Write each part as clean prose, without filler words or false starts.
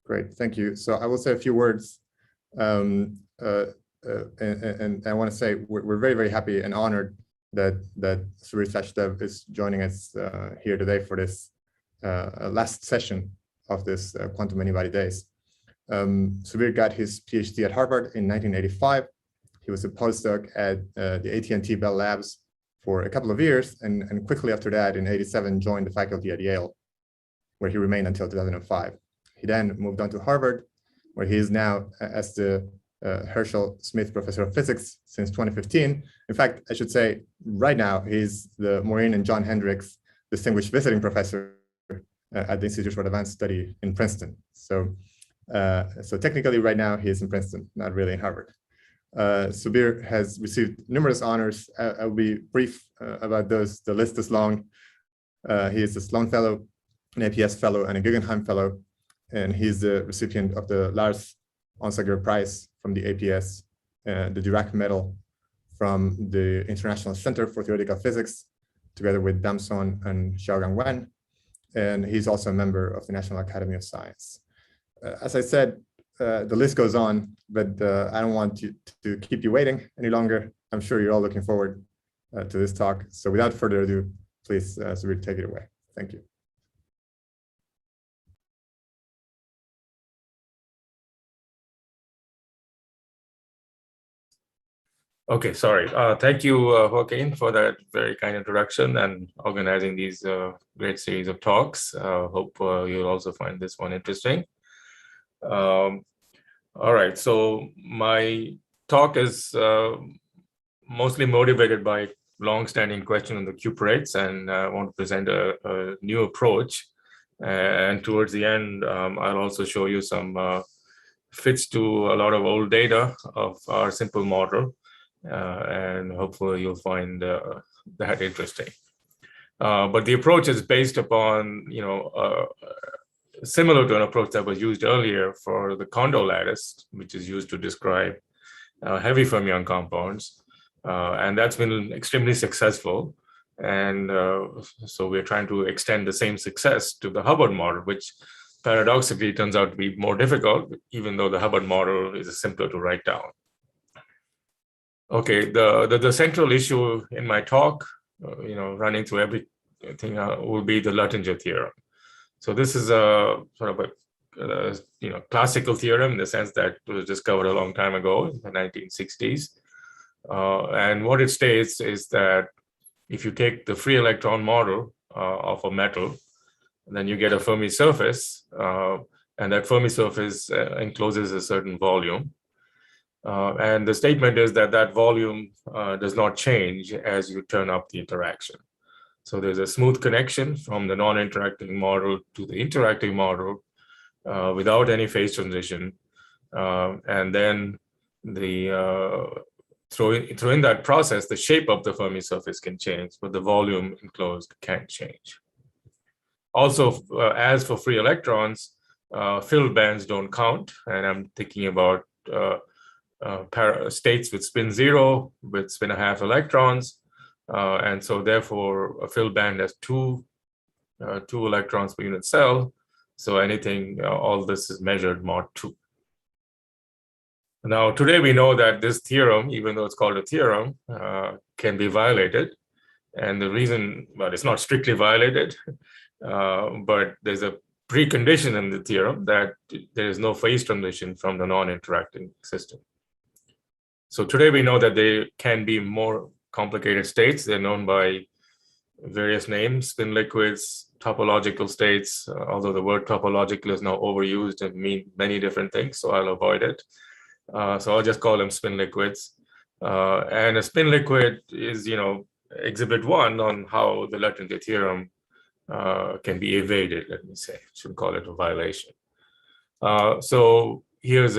Great, thank you. So I will say a few words, and I want to say we're very, very happy and honored that Sachdev is joining us here today for this last session of this Quantum Many-Body Days. Subir got his PhD at Harvard in 1985. He was a postdoc at the AT&T Bell Labs for a couple of years, and quickly after that, in '87, joined the faculty at Yale, where he remained until 2005. He then moved on to Harvard, where he is now as the Herschel Smith Professor of Physics since 2015. In fact, I should say right now, he's the Maureen and John Hendricks Distinguished Visiting Professor at the Institute for Advanced Study in Princeton. So technically right now he's in Princeton, not really in Harvard. Subir has received numerous honors. I'll be brief about those. The list is long. He is a Sloan Fellow, an APS Fellow, and a Guggenheim Fellow. And he's the recipient of the Lars Onsager Prize from the APS, the Dirac Medal from the International Center for Theoretical Physics, together with Damson and Xiaogang Wen. And he's also a member of the National Academy of Science. As I said, the list goes on, but I don't want to keep you waiting any longer. I'm sure you're all looking forward to this talk. So without further ado, please, Subir, take it away. Thank you. Okay, sorry. Thank you, Joaquin, for that very kind introduction and organizing these great series of talks. Hope you'll also find this one interesting. All right, so my talk is mostly motivated by long-standing question on the cuprates, and I want to present a new approach. And towards the end, I'll also show you some fits to a lot of old data of our simple model. And hopefully you'll find that interesting. But the approach is based upon, similar to an approach that was used earlier for the Kondo lattice, which is used to describe heavy fermion compounds. And that's been extremely successful. And so we're trying to extend the same success to the Hubbard model, which paradoxically turns out to be more difficult, even though the Hubbard model is simpler to write down. Okay, the central issue in my talk, running through everything, will be the Luttinger theorem. So this is a sort of a classical theorem in the sense that it was discovered a long time ago in the 1960s. And what it states is that if you take the free electron model of a metal, then you get a Fermi surface, and that Fermi surface encloses a certain volume. And the statement is that that volume does not change as you turn up the interaction. So there's a smooth connection from the non-interacting model to the interacting model without any phase transition. And then through that process, the shape of the Fermi surface can change, but the volume enclosed can't change. Also, as for free electrons, filled bands don't count. And I'm thinking about states with spin 0 with spin 1/2 electrons, and so therefore a filled band has two electrons per unit cell. So anything, all this is measured mod 2. Now today we know that this theorem, even though it's called a theorem, can be violated, and the reason, well, it's not strictly violated, but there's a precondition in the theorem that there is no phase transition from the non-interacting system. So today we know that there can be more complicated states. They're known by various names, spin liquids, topological states, although the word topological is now overused and mean many different things, so I'll avoid it. So I'll just call them spin liquids. And a spin liquid is, exhibit 1 on how the Luttinger theorem can be evaded, let me say. Shouldn't call it a violation. So here's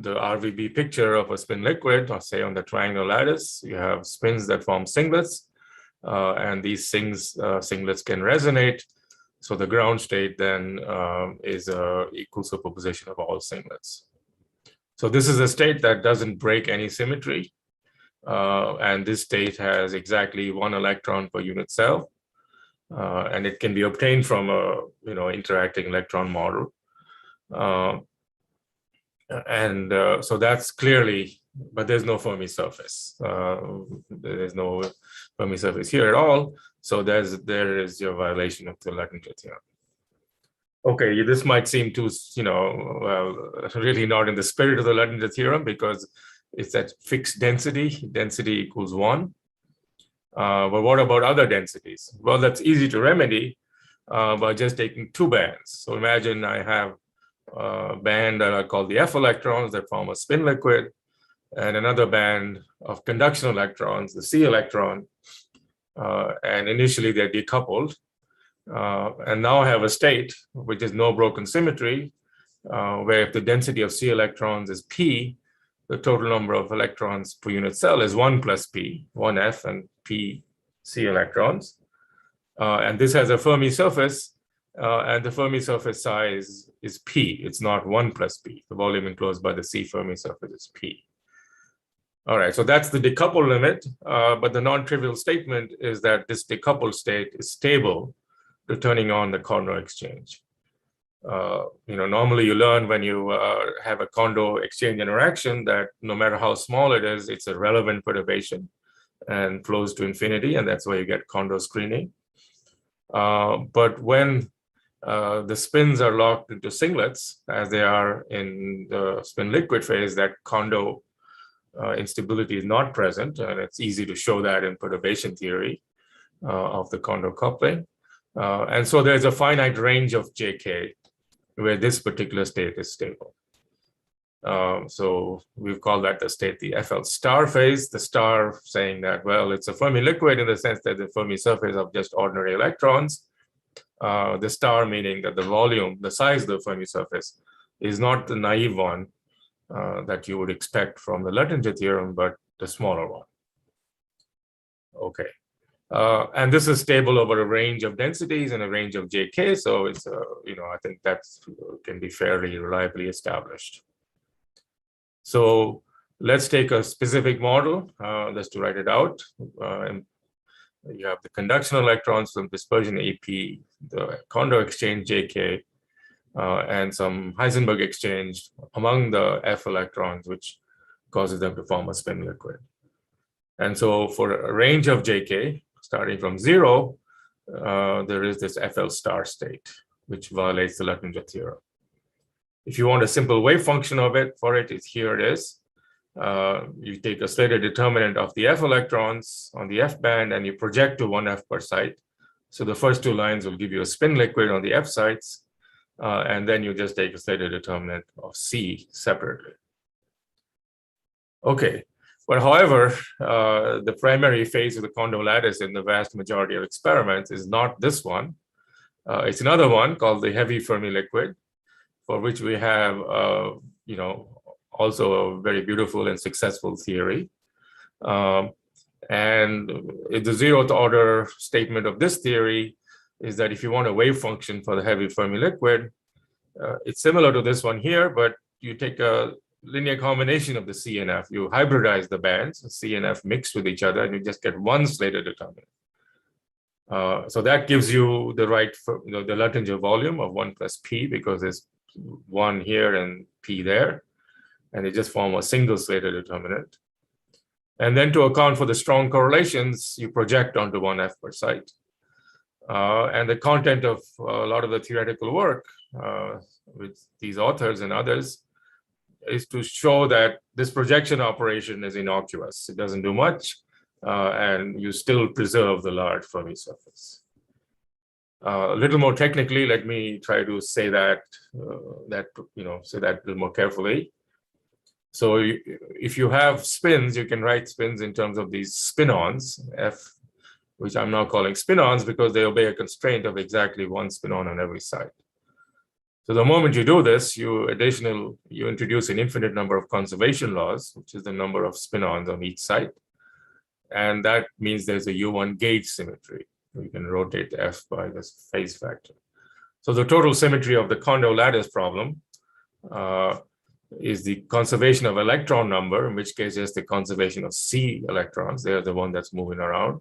the RVB picture of a spin liquid, or say on the triangle lattice. You have spins that form singlets, and these singlets can resonate. So the ground state then is an equal superposition of all singlets. So this is a state that doesn't break any symmetry, and this state has exactly 1 electron per unit cell, and it can be obtained from a interacting electron model. So that's clearly, but there's no Fermi surface. There's no Fermi surface here at all. So there is your violation of the Luttinger theorem. Okay, this might seem too, really not in the spirit of the Luttinger theorem, because it's at fixed density equals 1. But what about other densities? Well, that's easy to remedy by just taking 2 bands. So imagine I have a band that I call the F electrons that form a spin liquid, and another band of conduction electrons, the C electron, and initially they're decoupled. And now I have a state which is no broken symmetry, where if the density of C electrons is P, the total number of electrons per unit cell is 1 plus P, 1F and P C electrons. And this has a Fermi surface, and the Fermi surface size is P. It's not 1 plus P. The volume enclosed by the C Fermi surface is P. All right, so that's the decoupled limit, but the non-trivial statement is that this decoupled state is stable to turning on the Kondo exchange. Normally you learn when you have a Kondo exchange interaction that no matter how small it is, it's a relevant perturbation and flows to infinity, and that's why you get Kondo screening. But when the spins are locked into singlets, as they are in the spin liquid phase, that Kondo instability is not present, and it's easy to show that in perturbation theory of the Kondo coupling. And so there's a finite range of JK where this particular state is stable. So we've called that the state the FL star phase, the star saying that, well, it's a Fermi liquid in the sense that the Fermi surface of just ordinary electrons. The star meaning that the volume, the size of the Fermi surface is not the naive one that you would expect from the Luttinger theorem, but the smaller one. Okay. And this is stable over a range of densities and a range of JK. So it's, I think that can be fairly reliably established. So let's take a specific model, just to write it out. And you have the conduction electrons from dispersion AP, the Kondo exchange JK, and some Heisenberg exchange among the F electrons, which causes them to form a spin liquid. And so for a range of JK, starting from 0, there is this FL star state, which violates the Luttinger theorem. If you want a simple wave function of it, here it is. You take a slated determinant of the F electrons on the F band, and you project to 1F per site. So the first 2 lines will give you a spin liquid on the F sites, and then you just take a slated determinant of C separately. Okay. But however, the primary phase of the Kondo lattice in the vast majority of experiments is not this one. It's another one called the heavy Fermi liquid, for which we have, also a very beautiful and successful theory. And the 0th order statement of this theory is that if you want a wave function for the heavy Fermi liquid, it's similar to this one here, but you take a linear combination of the C and F. You hybridize the bands, C and F mixed with each other, and you just get one slated determinant. So that gives you the right, the Luttinger volume of 1 plus P, because there's 1 here and P there, and they just form a single slated determinant. And then to account for the strong correlations, you project onto 1F per site. And the content of a lot of the theoretical work with these authors and others is to show that this projection operation is innocuous. It doesn't do much, and you still preserve the large Fermi surface. A little more technically, let me try to say that, say that a little more carefully. So if you have spins, you can write spins in terms of these spin-ons, F, which I'm now calling spin-ons because they obey a constraint of exactly 1 spin-on on every side. So the moment you do this, you introduce an infinite number of conservation laws, which is the number of spin-ons on each side. And that means there's a U1 gauge symmetry. We can rotate F by this phase factor. So the total symmetry of the Kondo lattice problem is the conservation of electron number, in which case it's the conservation of C electrons. They're the one that's moving around.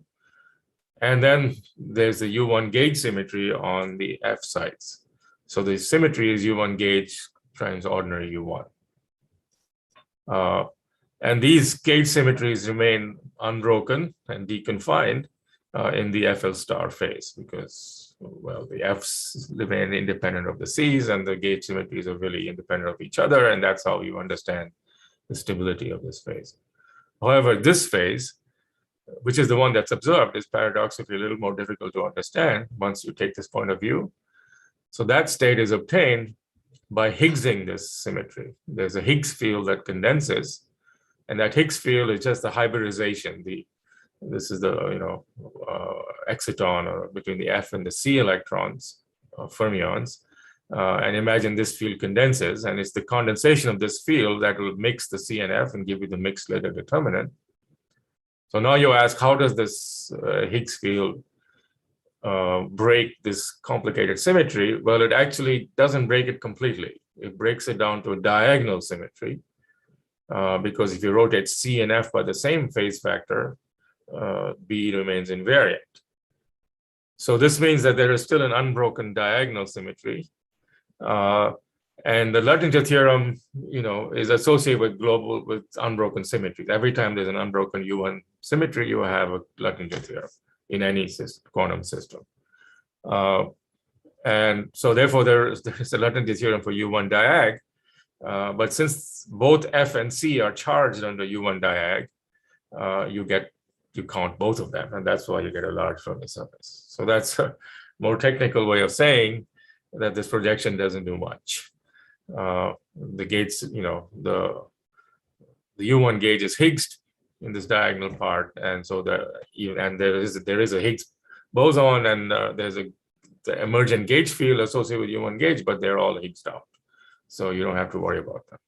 And then there's the U1 gauge symmetry on the F sides. So the symmetry is U1 gauge times ordinary U1. And these gauge symmetries remain unbroken and deconfined in the FL star phase because, well, the F's remain independent of the C's and the gauge symmetries are really independent of each other. And that's how you understand the stability of this phase. However, this phase, which is the one that's observed, is paradoxically a little more difficult to understand once you take this point of view. So that state is obtained by Higgsing this symmetry. There's a Higgs field that condenses, and that Higgs field is just the hybridization. This is the exciton or between the F and the C electrons, fermions. And imagine this field condenses, and it's the condensation of this field that will mix the C and F and give you the mixed later determinant. So now you ask, how does this Higgs field break this complicated symmetry? Well, it actually doesn't break it completely. It breaks it down to a diagonal symmetry because if you rotate C and F by the same phase factor, B remains invariant. So this means that there is still an unbroken diagonal symmetry. And the Luttinger theorem, is associated with unbroken symmetries. Every time there's an unbroken U1 symmetry, you have a Luttinger theorem in any quantum system. And so therefore there's a Luttinger theorem for U1 diag. But since both F and C are charged under U1 diag, you count both of them, and that's why you get a large Fermi surface. So that's a more technical way of saying that this projection doesn't do much. The gates, the U1 gauge is Higgsed in this diagonal part, and so there is a Higgs boson, and there's the emergent gauge field associated with U1 gauge, but they're all Higgsed out, so you don't have to worry about them.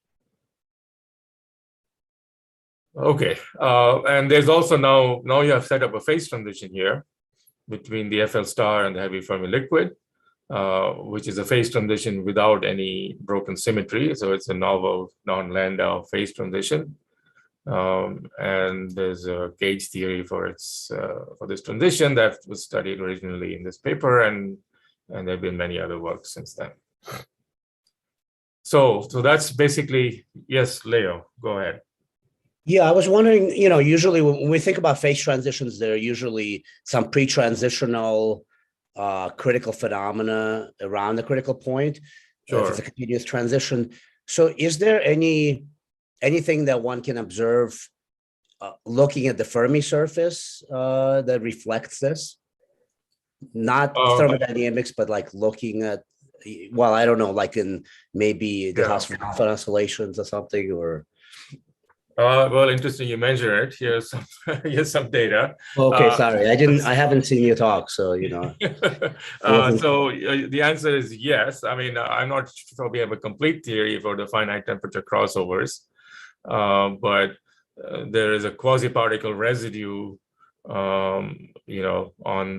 Okay, and there's also now you have set up a phase transition here between the FL star and the heavy Fermi liquid, which is a phase transition without any broken symmetry. So it's a novel non-Landau phase transition. And there's a gauge theory for this transition that was studied originally in this paper, and there have been many other works since then. So that's basically, yes, Leo, go ahead. Yeah, I was wondering, usually when we think about phase transitions, there are usually some pre-transitional critical phenomena around the critical point. Sure. If it's a continuous transition. So is there anything that one can observe looking at the Fermi surface that reflects this? Not thermodynamics, but like looking at, well, I don't know, like in maybe the Hausmann-Alpha oscillations or something, or... well, interesting you mention it. Here's some data. Okay, sorry, I haven't seen you talk, so So the answer is yes. I mean, I'm not sure we have a complete theory for the finite temperature crossovers, but there is a quasi-particle residue, on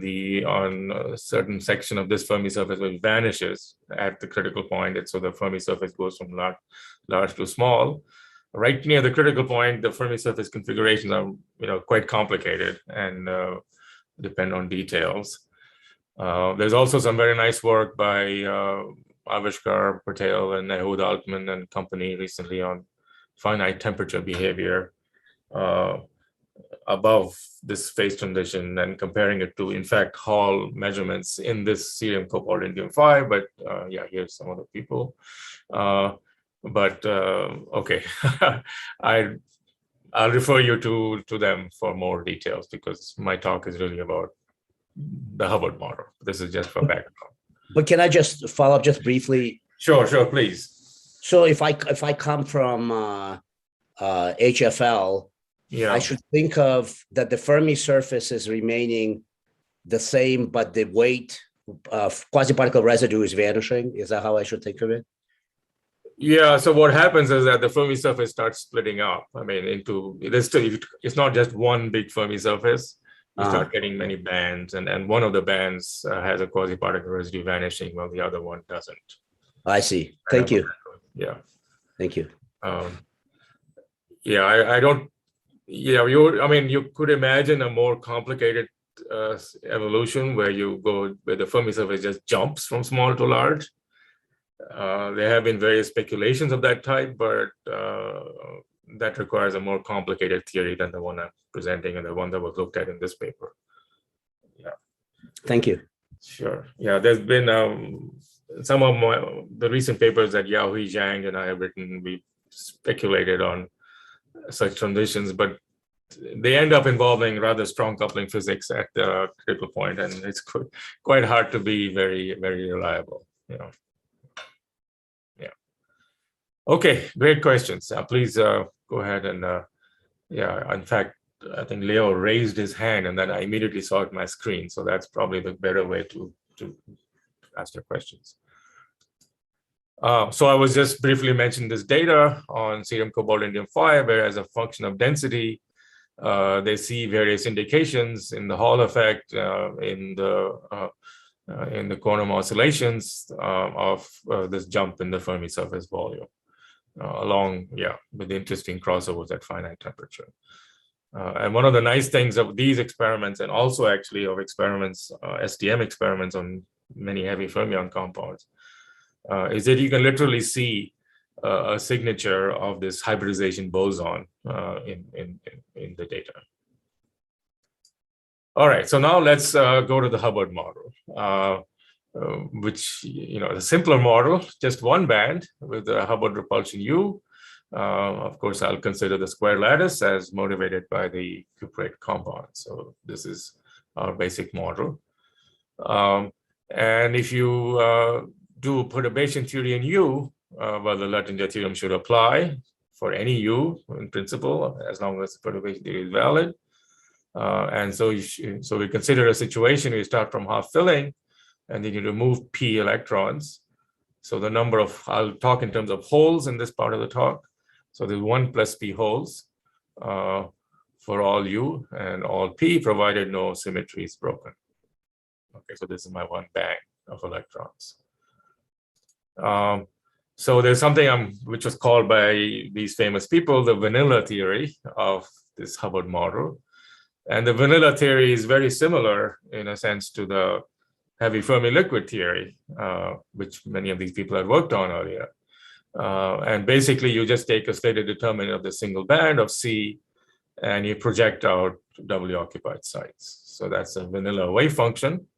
a certain section of this Fermi surface which vanishes at the critical point, and so the Fermi surface goes from large to small. Right near the critical point, the Fermi surface configurations are, quite complicated and depend on details. There's also some very nice work by Avishkar Patel and Ehud Altman and company recently on finite temperature behavior above this phase transition and comparing it to, in fact, Hall measurements in this cerium cobalt indium 5. But here's some other people. Okay, I'll refer you to them for more details because my talk is really about the Hubbard model. This is just for background. But can I just follow up just briefly? Sure, please. So if I come from HFL, I should think of that the Fermi surface is remaining the same, but the weight of quasi-particle residue is vanishing. Is that how I should think of it? Yeah, so what happens is that the Fermi surface starts splitting up. I mean, it's not just one big Fermi surface. You start getting many bands, and one of the bands has a quasi-particle residue vanishing while the other one doesn't. I see. Thank you. Yeah. Thank you. I don't. You could imagine a more complicated evolution where the Fermi surface just jumps from small to large. There have been various speculations of that type, but that requires a more complicated theory than the one I'm presenting and the one that was looked at in this paper. Yeah. Thank you. Sure. Yeah, there's been some of the recent papers that Yaohui Zhang and I have written, we speculated on such transitions, but they end up involving rather strong coupling physics at the critical point, and it's quite hard to be very, very reliable. Yeah. Okay, great questions. Please go ahead and yeah. In fact, I think Leo raised his hand, and then I immediately saw it on my screen. So that's probably the better way to ask your questions. So I was just briefly mentioning this data on serum cobalt indium-5, where as a function of density, they see various indications in the Hall effect, in the quantum oscillations of this jump in the Fermi surface volume, along, yeah, with interesting crossovers at finite temperature. And one of the nice things of these experiments, and also actually of experiments, STM experiments on many heavy fermion compounds, is that you can literally see a signature of this hybridization boson in the data. All right, so now let's go to the Hubbard model, which, you know, the simpler model, just one band with the Hubbard repulsion U. Of course, I'll consider the square lattice as motivated by the cuprate compound. So this is our basic model. And if you do perturbation theory in U, well, the Luttinger theorem should apply for any U in principle, as long as the perturbation theory is valid. And so we consider a situation where you start from half filling, and then you remove p electrons. So the number of, I'll talk in terms of holes in this part of the talk. So there's 1 plus p holes for all u and all p, provided no symmetry is broken. Okay, so this is my one band of electrons. So there's something which was called by these famous people the vanilla theory of this Hubbard model. And the vanilla theory is very similar in a sense to the heavy Fermi liquid theory, which many of these people had worked on earlier. And basically, you just take a stated determinant of the single band of C, and you project out doubly occupied sites. So that's a vanilla wave function.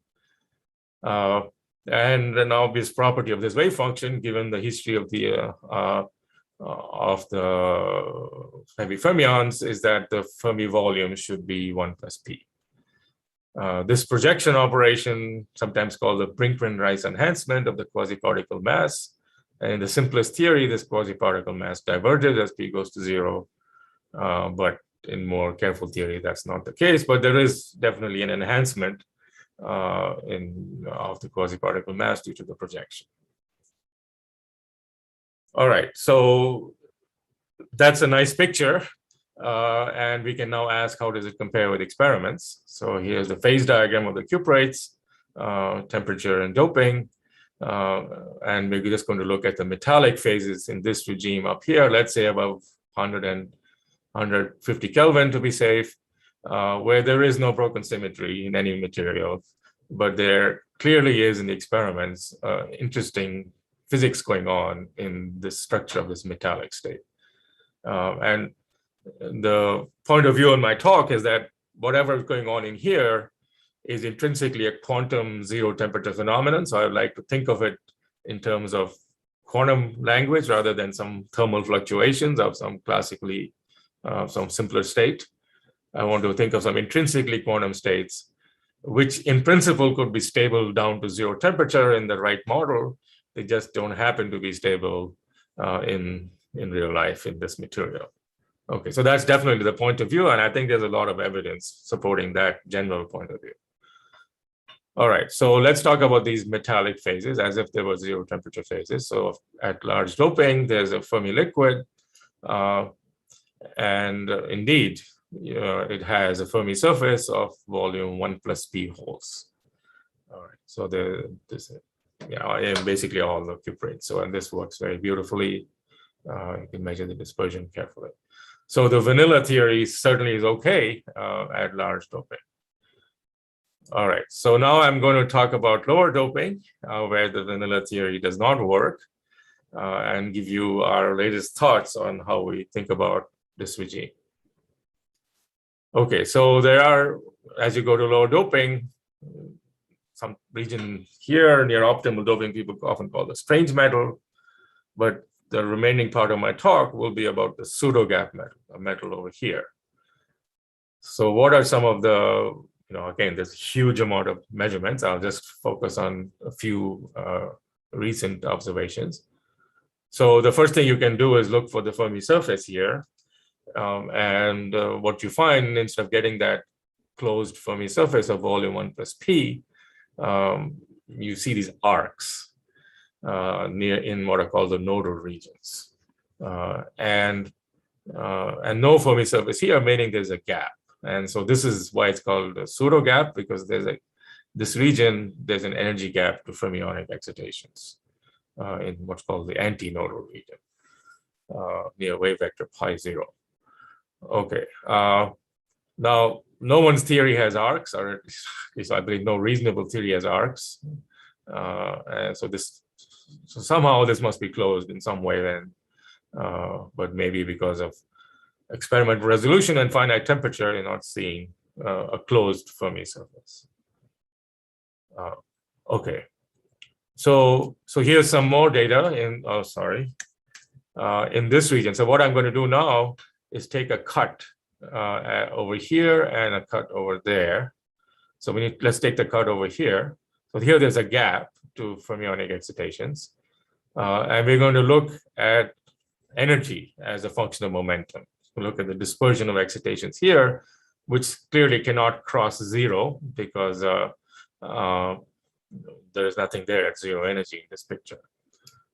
And an obvious property of this wave function, given the history of the heavy fermions, is that the Fermi volume should be 1 plus p. This projection operation, sometimes called the Brinkman-Rice enhancement of the quasi-particle mass. And in the simplest theory, this quasi-particle mass diverges as p goes to 0. But in more careful theory, that's not the case. But there is definitely an enhancement of the quasi-particle mass due to the projection. All right, so that's a nice picture. And we can now ask, how does it compare with experiments? So here's the phase diagram of the cuprates, temperature and doping. And we're just going to look at the metallic phases in this regime up here, let's say above 100 and 150 Kelvin to be safe, where there is no broken symmetry in any material, but there clearly is in the experiments interesting physics going on in the structure of this metallic state. And the point of view in my talk is that whatever is going on in here is intrinsically a quantum zero temperature phenomenon. So I would like to think of it in terms of quantum language rather than some thermal fluctuations of some classically, some simpler state. I want to think of some intrinsically quantum states, which in principle could be stable down to zero temperature in the right model. They just don't happen to be stable in real life in this material. Okay, so that's definitely the point of view, and I think there's a lot of evidence supporting that general point of view. All right, so let's talk about these metallic phases as if there were zero temperature phases. So at large doping, there's a Fermi liquid, and indeed, it has a Fermi surface of volume 1 plus p holes. All right, so basically all the cuprates. So, and this works very beautifully. You can measure the dispersion carefully. So the vanilla theory certainly is okay at large doping. All right, so now I'm going to talk about lower doping, where the vanilla theory does not work. and give you our latest thoughts on how we think about this regime. Okay, so there are, as you go to lower doping, some region here near optimal doping people often call the strange metal, but the remaining part of my talk will be about the pseudo gap metal, a metal over here. So what are some of the, again, there's a huge amount of measurements. I'll just focus on a few recent observations. So the first thing you can do is look for the Fermi surface here. What you find, instead of getting that closed Fermi surface of volume 1 plus P, you see these arcs in what are called the nodal regions. And no Fermi surface here, meaning there's a gap. And so this is why it's called a pseudo gap, because this region, there's an energy gap to fermionic excitations in what's called the antinodal region near wave vector pi 0. Okay. Now, no one's theory has arcs, or at least I believe no reasonable theory has arcs. And so somehow this must be closed in some way then, but maybe because of experimental resolution and finite temperature, you're not seeing a closed Fermi surface. Okay, so here's some more data in this region. So what I'm going to do now is take a cut over here and a cut over there. So let's take the cut over here. So here there's a gap to fermionic excitations, and we're going to look at energy as a function of momentum. We'll look at the dispersion of excitations here, which clearly cannot cross 0 because there's nothing there at 0 energy in this picture.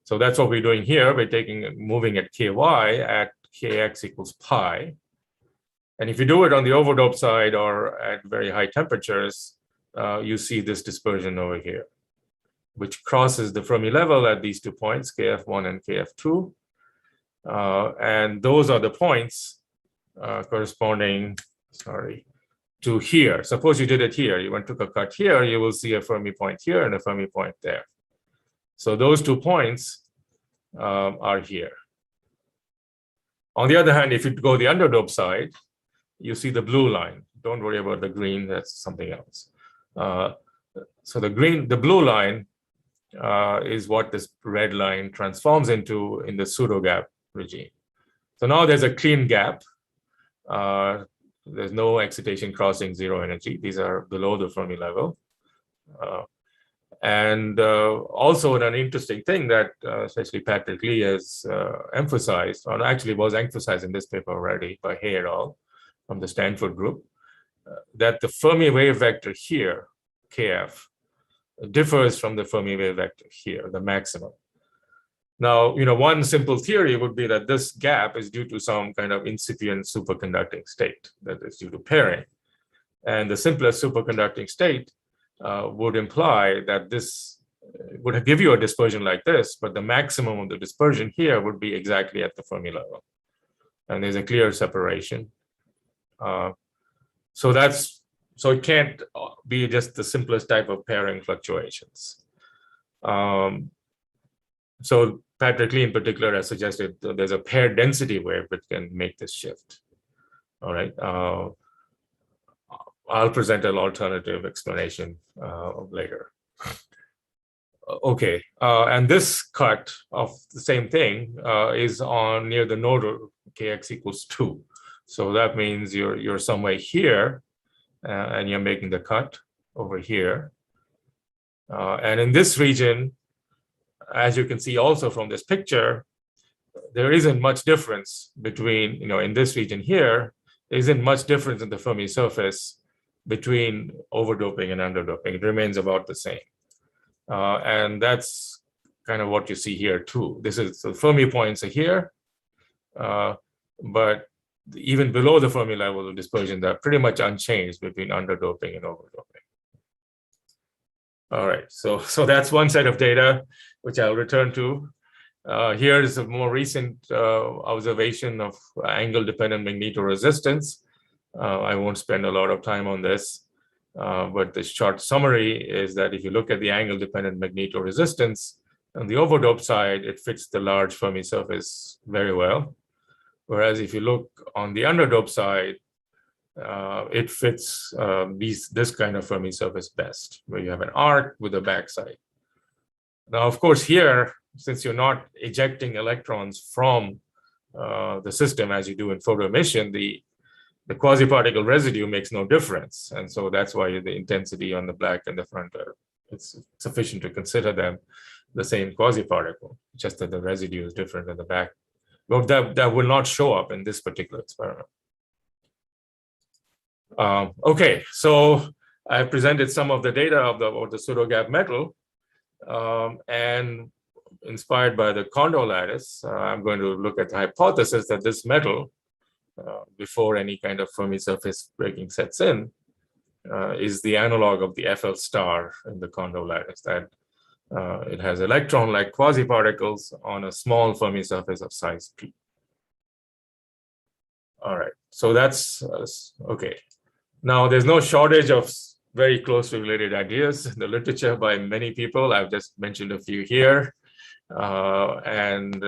So that's what we're doing here. We're moving at ky at kx equals pi. And if you do it on the overdope side or at very high temperatures, you see this dispersion over here, which crosses the Fermi level at these 2 points, kf1 and kf2. And those are the points corresponding, to here. Suppose you did it here. You took a cut here, you will see a Fermi point here and a Fermi point there. So those 2 points are here. On the other hand, if you go the underdope side, you see the blue line. Don't worry about the green, that's something else. So the blue line is what this red line transforms into in the pseudo gap regime. So now there's a clean gap. There's no excitation crossing 0 energy. These are below the Fermi level. Also an interesting thing that especially Patrick Lee has emphasized, or actually was emphasized in this paper already by Hay et al. From the Stanford group, that the Fermi wave vector here, kf, differs from the Fermi wave vector here, the maximum. Now, one simple theory would be that this gap is due to some kind of incipient superconducting state that is due to pairing. And the simplest superconducting state would imply that this would give you a dispersion like this, but the maximum of the dispersion here would be exactly at the Fermi level. And there's a clear separation. So it can't be just the simplest type of pairing fluctuations. So Patrick Lee in particular has suggested that there's a paired density wave that can make this shift. All right. I'll present an alternative explanation later. Okay, and this cut of the same thing is on near the nodal kx equals 2. So that means you're somewhere here, and you're making the cut over here. And in this region, as you can see also from this picture, there isn't much difference between, in this region here, there isn't much difference in the Fermi surface between overdoping and underdoping. It remains about the same. And that's kind of what you see here too. The Fermi points are here, but even below the Fermi level of dispersion, they're pretty much unchanged between underdoping and overdoping. All right, so that's one set of data, which I'll return to. Here is a more recent observation of angle-dependent magnetoresistance. I won't spend a lot of time on this, but the short summary is that if you look at the angle-dependent magnetoresistance On the overdoped side, it fits the large Fermi surface very well. Whereas if you look on the underdoped side, it fits this kind of Fermi surface best, where you have an arc with a backside. Now, of course, here, since you're not ejecting electrons from the system as you do in photo emission, the quasi-particle residue makes no difference. And so that's why the intensity on the black and the front it's sufficient to consider them the same quasi-particle, just that the residue is different in the back. Well, that will not show up in this particular experiment. Okay, so I presented some of the data of the pseudo-gap metal, and inspired by the Kondo lattice, I'm going to look at the hypothesis that this metal, before any kind of Fermi surface breaking sets in, is the analog of the FL star in the Kondo lattice, that it has electron-like quasi-particles on a small Fermi surface of size p. All right, so that's okay. Now, there's no shortage of very closely related ideas in the literature by many people. I've just mentioned a few here, and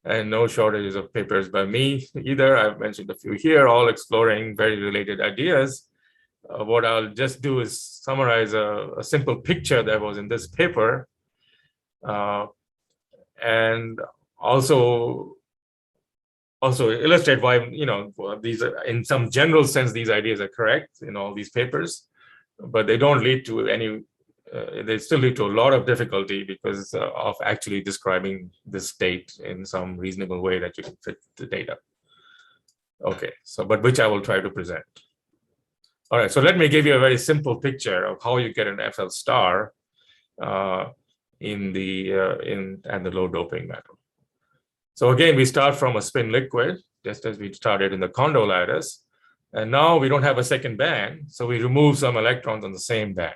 no shortages of papers by me either. I've mentioned a few here, all exploring very related ideas. What I'll just do is summarize a simple picture that was in this paper, and also illustrate why, these are, in some general sense, these ideas are correct in all these papers, but they don't lead to any, they still lead to a lot of difficulty because of actually describing the state in some reasonable way that you can fit the data. Okay, so, but which I will try to present. All right, so let me give you a very simple picture of how you get an FL star in the low doping metal. So again, we start from a spin liquid, just as we started in the Kondo lattice. And now we don't have a second band, so we remove some electrons on the same band.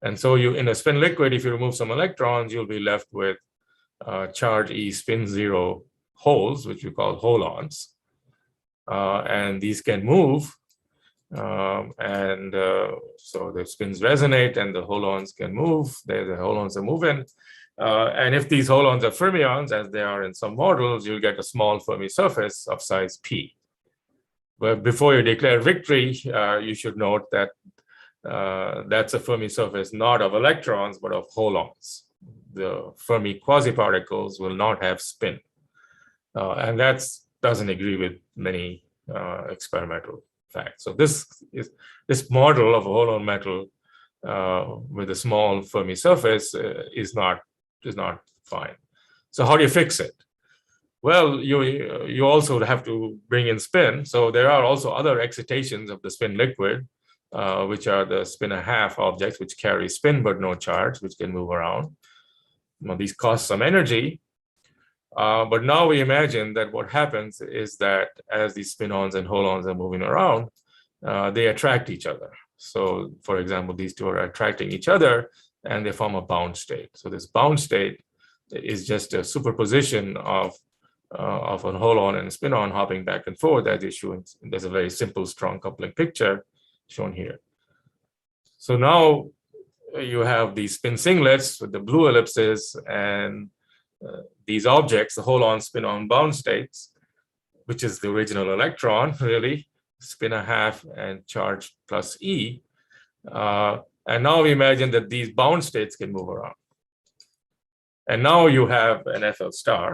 And so in a spin liquid, if you remove some electrons, you'll be left with charge E spin 0 holes, which we call holons. And these can move. So the spins resonate and the holons can move. The holons are moving. And if these holons are fermions, as they are in some models, you'll get a small Fermi surface of size p. But before you declare victory, you should note that that's a Fermi surface not of electrons, but of holons. The Fermi quasi-particles will not have spin. And that doesn't agree with many experimental facts. So this model of a holon metal with a small Fermi surface is not fine. So how do you fix it? Well, you also have to bring in spin. So there are also other excitations of the spin liquid, which are the spin 1/2 objects, which carry spin but no charge, which can move around. Now, these cost some energy. But now we imagine that what happens is that as these spin-ons and holons are moving around, they attract each other. So, for example, these two are attracting each other and they form a bound state. So this bound state is just a superposition of an holon and a spin-on hopping back and forth as you show. There's a very simple strong coupling picture shown here. So now you have these spin singlets with the blue ellipses and these objects, the holon spin-on bound states, which is the original electron, really, spin 1/2 and charge plus E. And now we imagine that these bound states can move around. And now you have an FL star.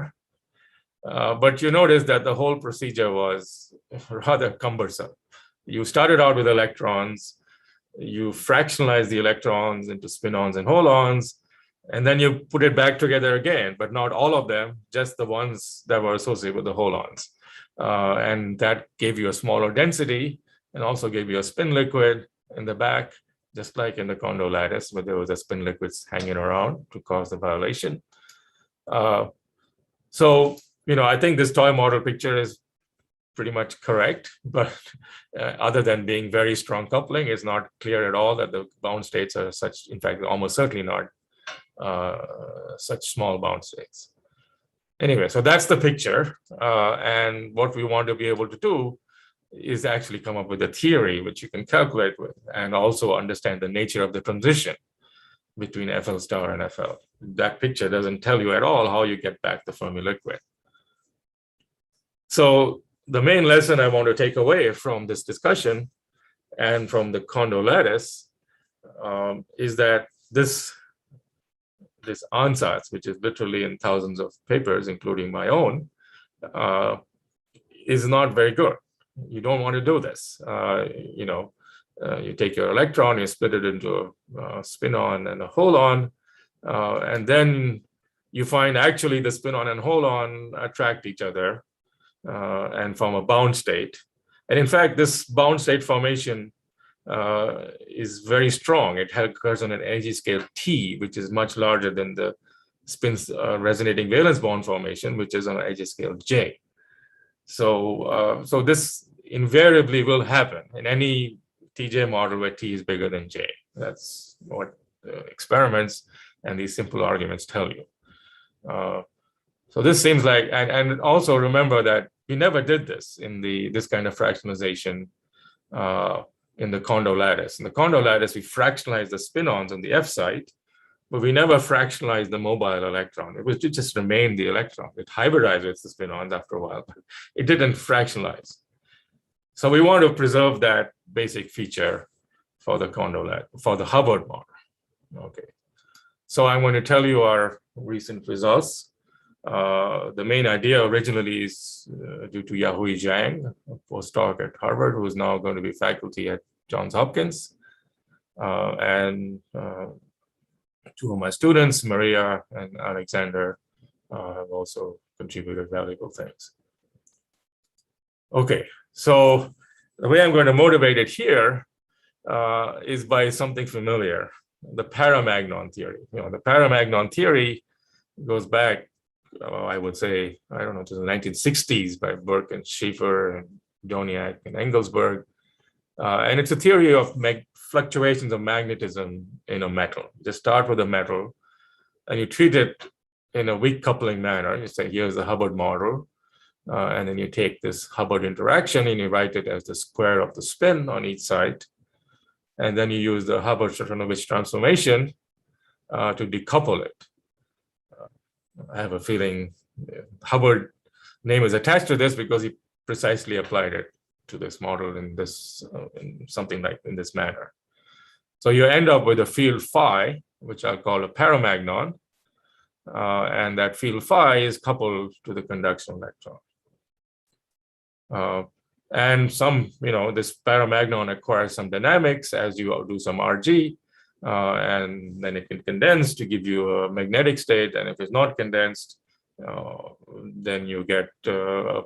But you notice that the whole procedure was rather cumbersome. You started out with electrons, you fractionalized the electrons into spin-ons and holons, and then you put it back together again, but not all of them, just the ones that were associated with the holons. And that gave you a smaller density and also gave you a spin liquid in the back, just like in the Kondo lattice, where there was a spin liquids hanging around to cause the violation. So, I think this toy model picture is pretty much correct, but other than being very strong coupling, it's not clear at all that the bound states are such, in fact, almost certainly not such small bound states. Anyway, so that's the picture. And what we want to be able to do is actually come up with a theory which you can calculate with and also understand the nature of the transition. between FL star and FL. That picture doesn't tell you at all how you get back the Fermi liquid. So the main lesson I want to take away from this discussion and from the Kondo lattice is that this ansatz, which is literally in thousands of papers, including my own, is not very good. You don't want to do this. You take your electron, you split it into a spin-on and a hole-on, and then you find actually the spin-on and hole-on attract each other and form a bound state. And in fact, this bound state formation is very strong. It occurs on an energy scale T, which is much larger than the spins resonating valence bond formation, which is on an energy scale J. So this invariably will happen in any TJ model where T is bigger than J. That's what experiments and these simple arguments tell you. So this seems like, and also remember that we never did this in this kind of fractionalization in the Kondo lattice. In the Kondo lattice, we fractionalized the spin-ons on the F site, but we never fractionalized the mobile electron. It just remained the electron. It hybridized with the spin-ons after a while, but it didn't fractionalize. So we want to preserve that basic feature for the Kondo lattice, for the Hubbard model. Okay. So I'm going to tell you our recent results. The main idea originally is due to Yahui Zhang, a postdoc at Harvard, who is now going to be faculty at Johns Hopkins. And two of my students, Maria and Alexander, have also contributed valuable things. Okay, so the way I'm going to motivate it here is by something familiar, the paramagnon theory. The paramagnon theory goes back, I would say, I don't know, to the 1960s by Burke and Schaefer and Doniak and Engelsberg. And it's a theory of fluctuations of magnetism in a metal. You just start with a metal and you treat it in a weak coupling manner. You say, here's the Hubbard model. And then you take this Hubbard interaction and you write it as the square of the spin on each side. And then you use the Hubbard-Stratonovich transformation to decouple it. I have a feeling Hubbard name is attached to this because he precisely applied it to this model in this in something like in this manner. So you end up with a field phi, which I'll call a paramagnon, and that field phi is coupled to the conduction electron. And this paramagnon acquires some dynamics as you do some RG, and then it can condense to give you a magnetic state. And if it's not condensed, then you get a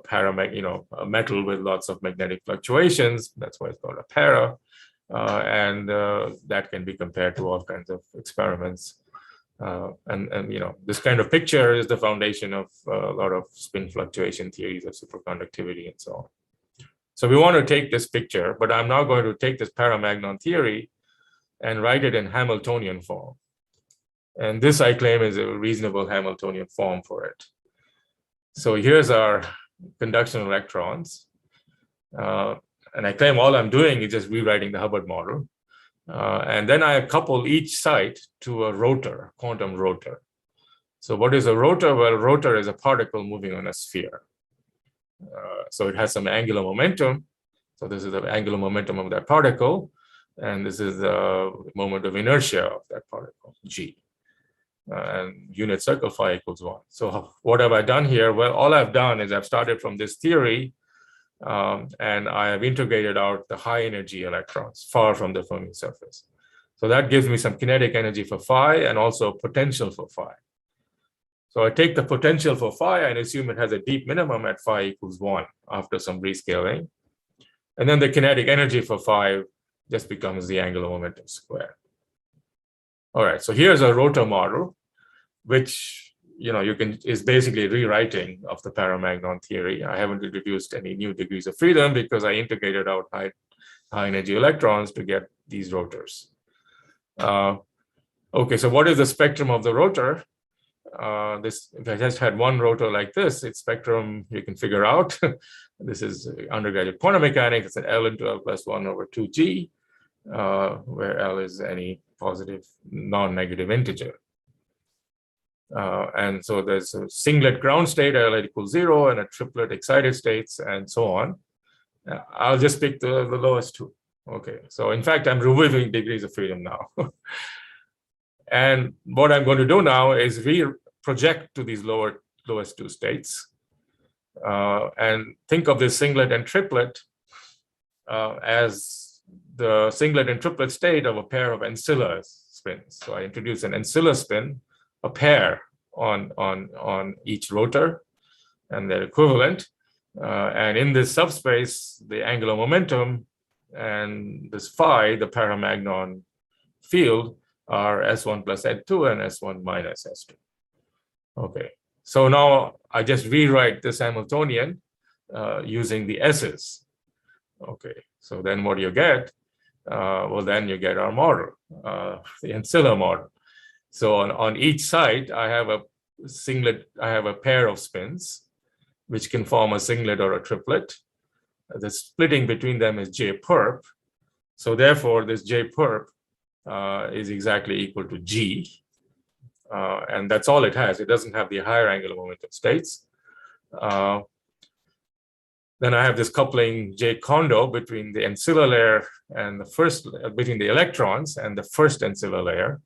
metal with lots of magnetic fluctuations. That's why it's called a para. And that can be compared to all kinds of experiments. This kind of picture is the foundation of a lot of spin fluctuation theories of superconductivity and so on. So we want to take this picture, but I'm now going to take this paramagnon theory and write it in Hamiltonian form. And this, I claim, is a reasonable Hamiltonian form for it. So here's our conduction electrons. And I claim all I'm doing is just rewriting the Hubbard model. And then I couple each site to a rotor, quantum rotor. So what is a rotor? Well, a rotor is a particle moving on a sphere. So it has some angular momentum. So this is the angular momentum of that particle. And this is the moment of inertia of that particle, G. And unit circle phi equals 1. So what have I done here? Well, all I've done is I've started from this theory, and I have integrated out the high energy electrons far from the Fermi surface. So that gives me some kinetic energy for phi and also potential for phi. So I take the potential for phi and assume it has a deep minimum at phi equals 1 after some rescaling. And then the kinetic energy for phi just becomes the angular momentum squared. All right, so here's a rotor model, which is basically rewriting of the paramagnon theory. I haven't introduced any new degrees of freedom because I integrated out high energy electrons to get these rotors. Okay, so what is the spectrum of the rotor? If I just had one rotor like this, its spectrum you can figure out. This is undergraduate quantum mechanics. It's an L into L plus 1 over 2G, where L is any positive non-negative integer. And so there's a singlet ground state, L equals 0, and a triplet excited states, and so on. I'll just pick the lowest two. Okay, so in fact, I'm removing degrees of freedom now. And what I'm going to do now is project to these lowest two states, and think of this singlet and triplet as the singlet and triplet state of a pair of ancilla spins. So I introduce an ancilla spin, a pair on each rotor, and their equivalent. And in this subspace, the angular momentum and this phi, the paramagnon field, are S1 plus S2 and S1 minus S2. Okay, so now I just rewrite this Hamiltonian using the S's. Okay, so then what do you get? Well, then you get our model, the ancilla model. So on each side, I have a singlet, I have a pair of spins, which can form a singlet or a triplet. The splitting between them is J perp. So therefore, this J perp is exactly equal to G. And that's all it has. It doesn't have the higher angular momentum states. Then I have this coupling J Kondo between the ancilla layer and the first, between the electrons and the first ancilla layer,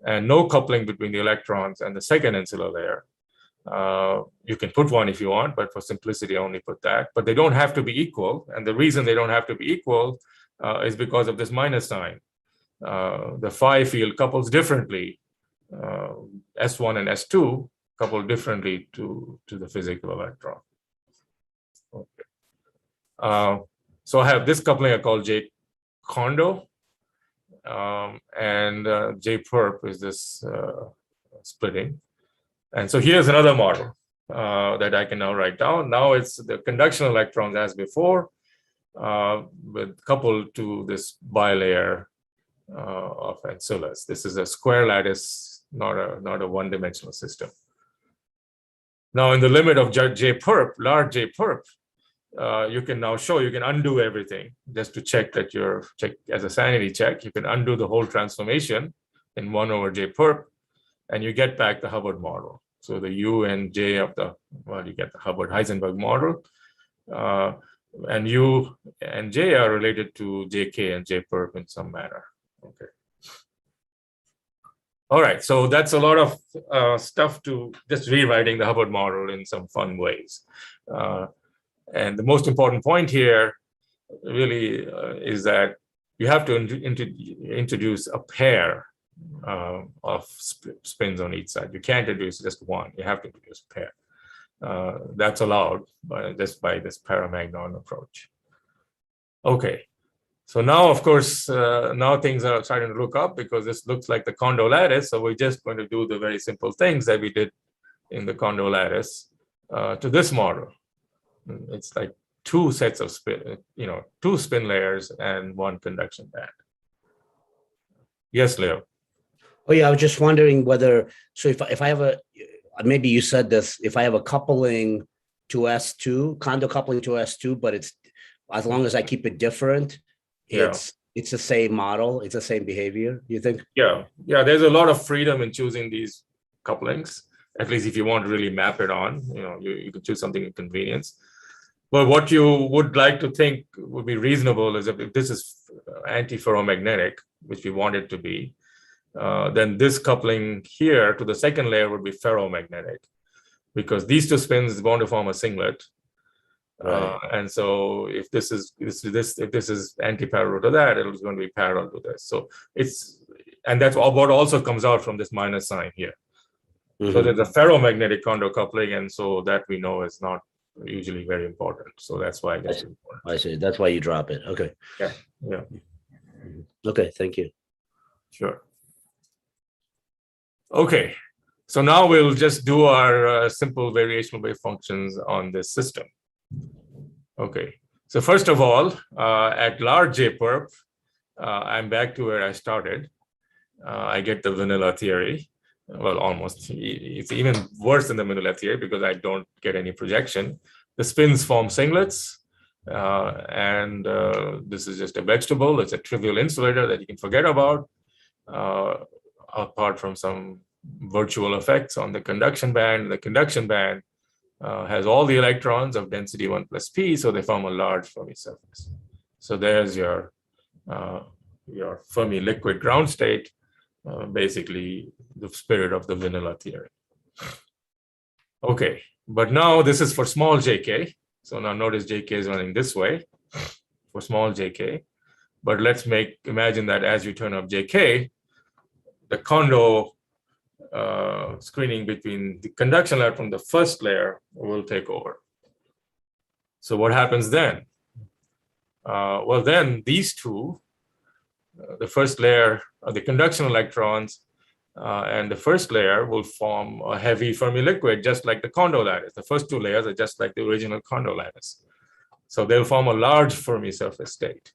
and no coupling between the electrons and the second ancilla layer. You can put one if you want, but for simplicity, I only put that. But they don't have to be equal. And the reason they don't have to be equal is because of this minus sign. The phi field couples differently. S1 and S2 couple differently to the physical electron. Okay. So I have this coupling I call J Kondo, and J perp is this splitting. And so here's another model that I can now write down. Now it's the conduction electrons as before, with coupled to this bilayer of ancillas. This is a square lattice, not a one-dimensional system. Now, in the limit of J perp, large J perp, you can now show you can undo everything just to check that check as a sanity check. You can undo the whole transformation in 1 over J perp, and you get back the Hubbard model. So the U and J of the, well, you get the Hubbard-Heisenberg model. And U and J are related to JK and J perp in some manner. Okay. All right, so that's a lot of stuff to just rewriting the Hubbard model in some fun ways. And the most important point here really is that you have to introduce a pair of spins on each side. You can't introduce just one, you have to introduce a pair. That's allowed just by this paramagnon approach. Okay. So now, of course, now things are starting to look up because this looks like the Kondo lattice. So we're just going to do the very simple things that we did in the Kondo lattice to this model. It's like two sets of spin, two spin layers and one conduction band. Yes, Leo. Oh yeah, I was just wondering whether, so if I have a, maybe you said this, if I have a coupling to S2, Kondo coupling to S2, but it's, as long as I keep it different, it's the same model, it's the same behavior, you think? Yeah, there's a lot of freedom in choosing these couplings, at least if you want to really map it on, you can choose something in convenience. But what you would like to think would be reasonable is if this is antiferromagnetic, which we want it to be, then this coupling here to the second layer would be ferromagnetic, because these two spins want to form a singlet. Right. And so if this is anti-parallel to that, it is going to be parallel to this. So that's what also comes out from this minus sign here. Mm-hmm. So there's a ferromagnetic Kondo coupling, and so that we know is not usually very important. So that's why it's important. I see. That's why you drop it. Okay. Yeah. Okay. Thank you. Sure. Okay. So now we'll just do our simple variational wave functions on this system. Okay. So first of all, at large J perp, I'm back to where I started. I get the vanilla theory. Well, almost. It's even worse than the vanilla theory because I don't get any projection. The spins form singlets, and this is just a vegetable. It's a trivial insulator that you can forget about. apart from some virtual effects on the conduction band. The conduction band has all the electrons of density 1 plus p, so they form a large Fermi surface. So there's your Fermi liquid ground state, basically the spirit of the vanilla theory. Okay, but now this is for small jk. So now notice jk is running this way for small jk. But let's imagine that as you turn up jk, the Kondo screening between the conduction layer from the first layer will take over. So what happens then? Well, then these two, the first layer of the conduction electrons and the first layer will form a heavy Fermi liquid, just like the Kondo lattice. The first two layers are just like the original Kondo lattice. So they'll form a large Fermi surface state.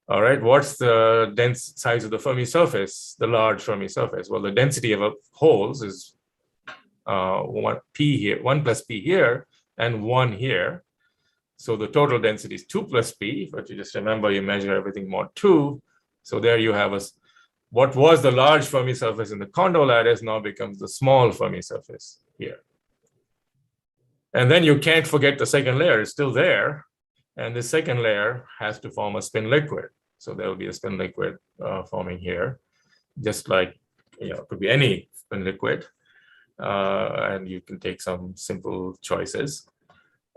All right, what's the dense size of the Fermi surface, the large Fermi surface? Well, the density of holes is 1 plus p here and 1 here. So the total density is 2 plus p, but you just remember you measure everything mod 2. So there you have what was the large Fermi surface in the Kondo lattice now becomes the small Fermi surface here. And then you can't forget the second layer, it's still there. And the second layer has to form a spin liquid. So there will be a spin liquid forming here, just like, it could be any spin liquid. And you can take some simple choices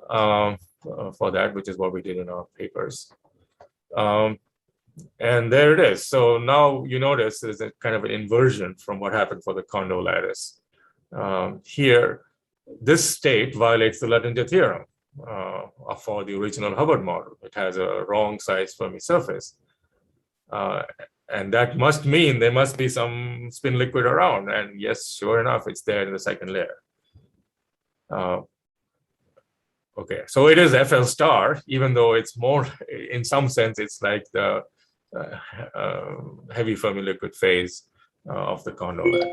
for that, which is what we did in our papers. And there it is. So now you notice there's a kind of an inversion from what happened for the Kondo lattice. Here, this state violates the Luttinger theorem for the original Hubbard model. It has a wrong size Fermi surface. And that must mean there must be some spin liquid around. And yes, sure enough, it's there in the second layer. Okay, so it is FL star, even though it's more, in some sense, it's like the heavy Fermi liquid phase of the Kondo lattice.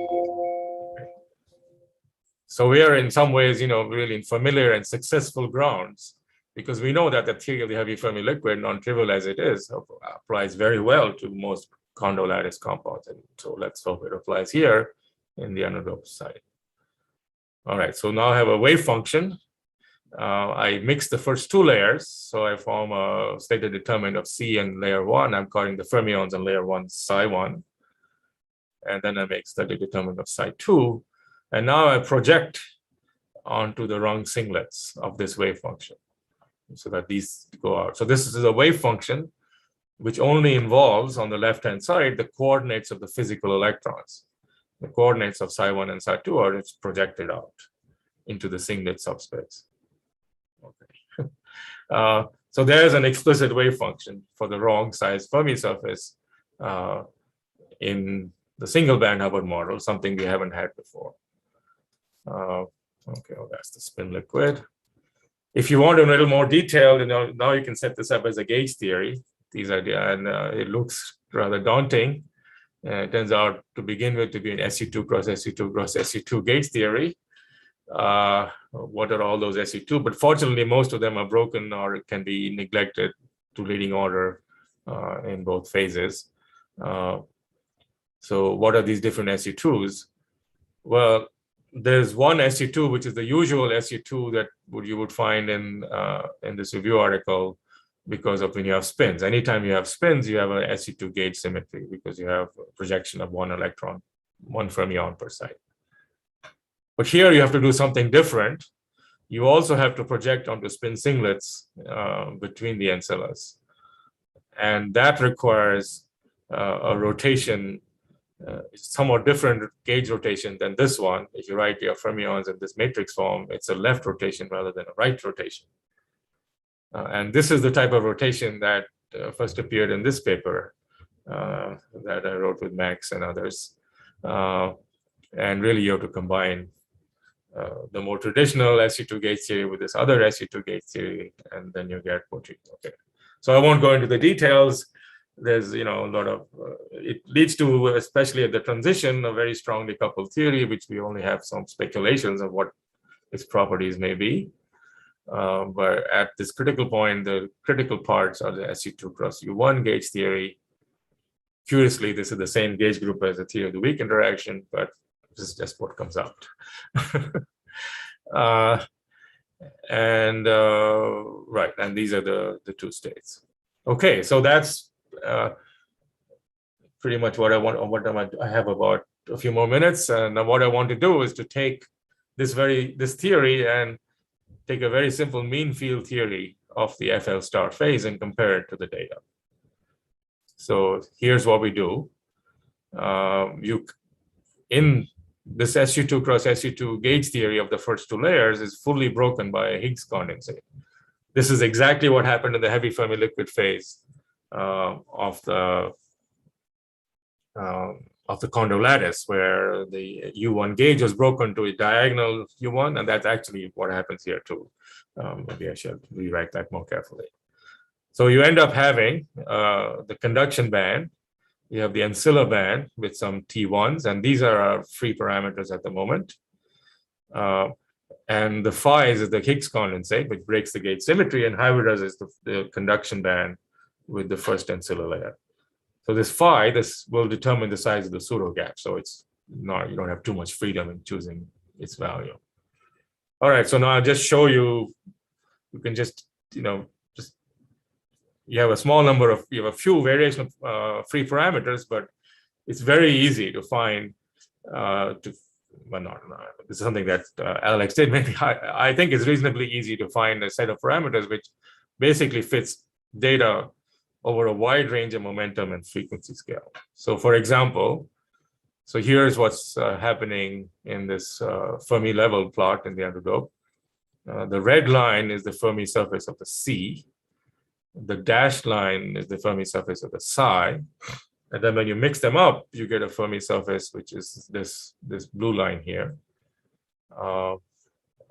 So we are in some ways, really in familiar and successful grounds, because we know that the theory of the heavy Fermi liquid, non-trivial as it is, applies very well to most Kondo lattice compounds. And so let's hope it applies here in the anodoped side. All right, so now I have a wave function. I mix the first two layers. So I form a stated determinant of C in layer 1. I'm calling the fermions on layer 1 psi 1. And then I make stated determinant of psi 2. And now I project onto the rung singlets of this wave function so that these go out. So this is a wave function which only involves on the left-hand side the coordinates of the physical electrons. The coordinates of psi 1 and psi 2 are just projected out into the singlet subspace. Okay. So there's an explicit wave function for the wrong size Fermi surface in the single band Hubbard model, something we haven't had before. Okay, well, that's the spin liquid. If you want a little more detail, now you can set this up as a gauge theory. These ideas, and it looks rather daunting. It turns out to begin with to be an SU2 cross SU2 cross SU2 gauge theory. What are all those SU2? But fortunately, most of them are broken or can be neglected to leading order in both phases. So what are these different SU2s? Well, there's one SU2, which is the usual SU2 that you would find in this review article because of when you have spins. Anytime you have spins, you have an SU2 gauge symmetry because you have a projection of one electron, one fermion per site. But here you have to do something different. You also have to project onto spin singlets between the ancillas. And that requires a rotation, somewhat different gauge rotation than this one. If you write your fermions in this matrix form, it's a left rotation rather than a right rotation. And this is the type of rotation that first appeared in this paper that I wrote with Max and others. And really you have to combine the more traditional SU2 gauge theory with this other SU2 gauge theory, and then you get what you, okay. So I won't go into the details. There's, a lot of, it leads to, especially at the transition, a very strongly coupled theory, which we only have some speculations of what its properties may be. But at this critical point, the critical parts are the SU2 cross U1 gauge theory Curiously, this is the same gauge group as the theory of the weak interaction, but this is just what comes out. Right, and these are the two states. Okay, so that's pretty much what I want. I have about a few more minutes, and what I want to do is to take this theory and take a very simple mean field theory of the FL star phase and compare it to the data. So here's what we do. In this SU2 cross SU2 gauge theory of the first two layers is fully broken by a Higgs condensate. This is exactly what happened in the heavy Fermi liquid phase of the Kondo lattice, where the U1 gauge was broken to a diagonal U1, and that's actually what happens here too. Maybe I should rewrite that more carefully. So you end up having the conduction band. You have the ancilla band with some T1s, and these are our free parameters at the moment. And the phi's is the Higgs condensate, which breaks the gauge symmetry, and hybridizes is the conduction band with the first ancilla layer. So this phi, this will determine the size of the pseudo gap. So it's not, you don't have too much freedom in choosing its value. All right, so now I'll just show you, you can just, you have a small number of, you have a few variation of free parameters, but it's very easy to find, this is something that Alex did. Maybe I think it's reasonably easy to find a set of parameters which basically fits data over a wide range of momentum and frequency scale. So for example, so here's what's happening in this Fermi level plot in the underdog. The red line is the Fermi surface of the C. The dashed line is the Fermi surface of the psi. And then when you mix them up, you get a Fermi surface, which is this blue line here.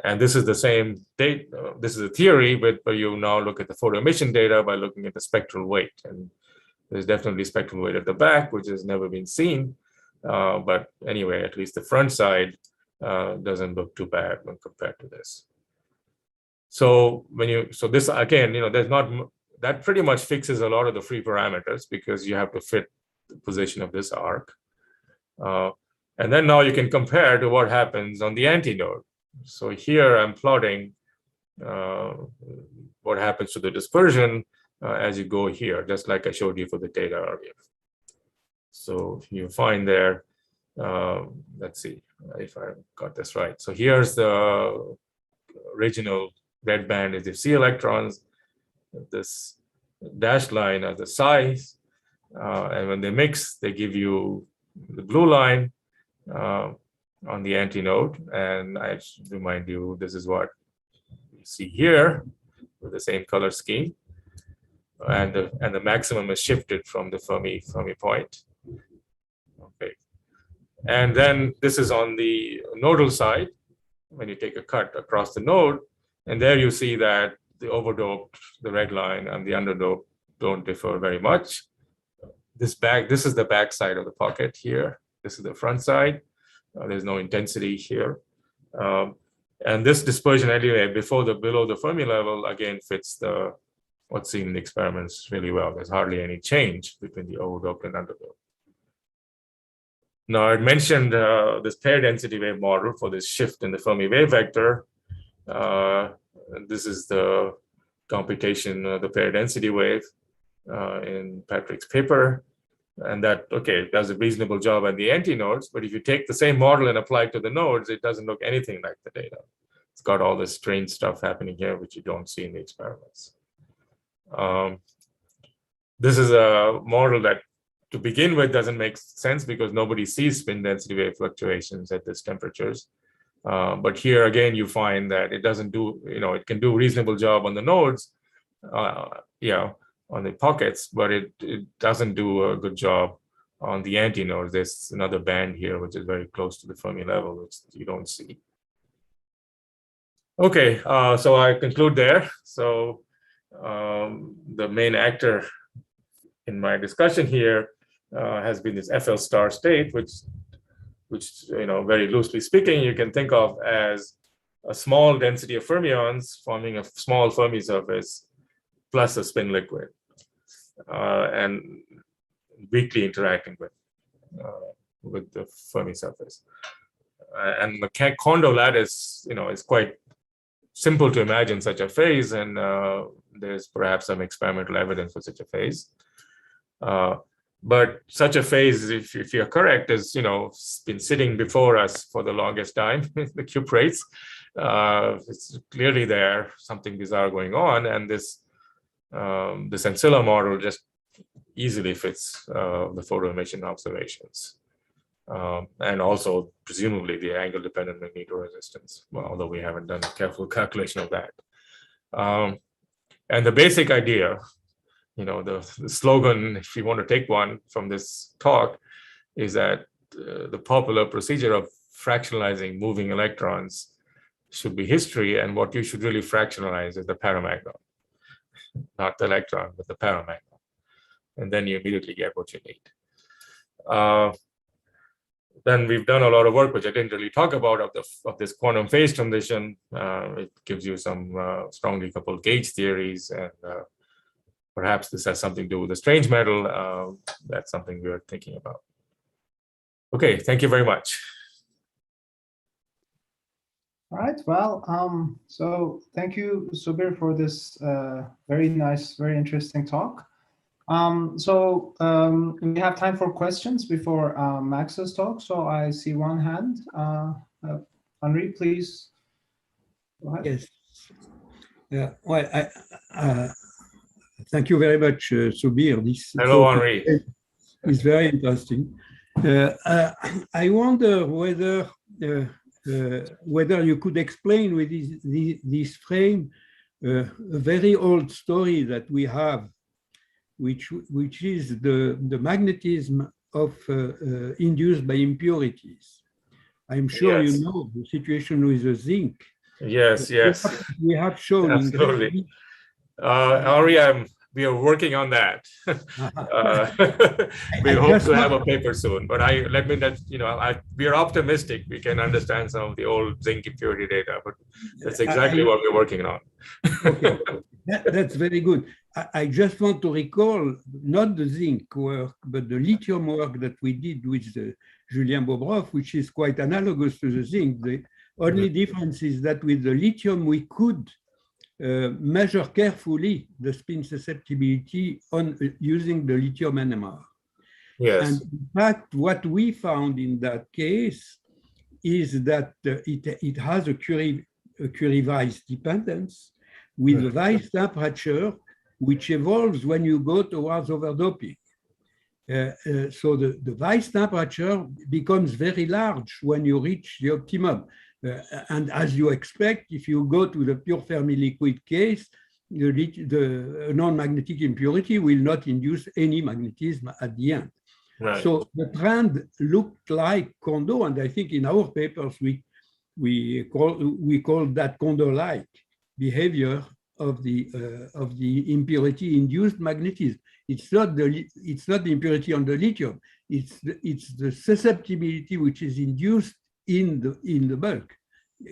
And this is the same date. This is a theory, but you now look at the photo emission data by looking at the spectral weight. And there's definitely spectral weight at the back, which has never been seen. But anyway, at least the front side doesn't look too bad when compared to this. So this again, there's not, that pretty much fixes a lot of the free parameters because you have to fit the position of this arc. And then now you can compare to what happens on the antinode. So here I'm plotting what happens to the dispersion as you go here, just like I showed you for the data earlier. So you find there, let's see if I got this right. So here's the original red band is the C electrons. This dashed line are the size. And when they mix, they give you the blue line on the antinode. And I should remind you, this is what you see here with the same color scheme. And the maximum is shifted from the Fermi point. Okay. And then this is on the nodal side, when you take a cut across the node, and there you see that the overdoped, the red line, and the underdoped don't differ very much. This is the back side of the pocket here. This is the front side. There's no intensity here. And this dispersion anyway, below the Fermi level, again, fits what's seen in the experiments really well. There's hardly any change between the overdoped and underdoped. Now, I mentioned this pair density wave model for this shift in the Fermi wave vector. This is the computation of the pair density wave in Patrick's paper. And that, okay, does a reasonable job at the antinodes, but if you take the same model and apply it to the nodes, it doesn't look anything like the data. It's got all this strange stuff happening here, which you don't see in the experiments. This is a model that, to begin with, doesn't make sense because nobody sees spin density wave fluctuations at these temperatures. But here again, you find that it doesn't do, it can do a reasonable job on the nodes, on the pockets, but it doesn't do a good job on the antinodes. There's another band here, which is very close to the Fermi level, which you don't see. Okay, so I conclude there. So the main actor in my discussion here has been this FL star state, which very loosely speaking, you can think of as a small density of fermions forming a small Fermi surface plus a spin liquid. And weakly interacting with the Fermi surface. And the Kondo lattice, is quite simple to imagine such a phase, and there's perhaps some experimental evidence for such a phase. But such a phase, if you're correct, is been sitting before us for the longest time. The cuprates, it's clearly there, something bizarre going on, and this ancilla model just easily fits the photo emission observations, and also presumably the angle-dependent magnetoresistance, although we haven't done a careful calculation of that. And the basic idea, the slogan, if you want to take one from this talk, is that the popular procedure of fractionalizing moving electrons should be history, and what you should really fractionalize is the paramagnon, not the electron, but the paramagnon. And then you immediately get what you need. Then we've done a lot of work, which I didn't really talk about, of this quantum phase transition. It gives you some strongly coupled gauge theories, and perhaps this has something to do with the strange metal. That's something we are thinking about. Okay, thank you very much. All right, well, so thank you, Subir, for this very nice, very interesting talk. We have time for questions before Max's talk. So I see one hand. Henri, please go ahead. Yes. Yeah. Well, thank you very much, Subir. This Hello, Henri. Is very interesting. I wonder whether you could explain with this frame a very old story that we have, which is the magnetism of induced by impurities. I'm sure Yes. you know the situation with the zinc. Yes, yes. We have shown. Absolutely. Henri, we are working on that. We hope to have a paper soon, but we are optimistic we can understand some of the old zinc impurity data, but that's exactly what we're working on. Okay. That's very good. I just want to recall not the zinc work, but the lithium work that we did with Julien Bobrov, which is quite analogous to the zinc. The only difference is that with the lithium, we could measure carefully the spin susceptibility using the lithium NMR. Yes. And in fact, what we found in that case is that it has a Curie-Weiss dependence with the Weiss temperature, which evolves when you go towards overdoping. So the Weiss temperature becomes very large when you reach the optimum. And as you expect, if you go to the pure Fermi liquid case, the non-magnetic impurity will not induce any magnetism at the end. Right. So the trend looked like Kondo, and I think in our papers we call that Kondo-like behavior of the impurity-induced magnetism. It's not the impurity on the lithium. It's the susceptibility which is induced in the bulk.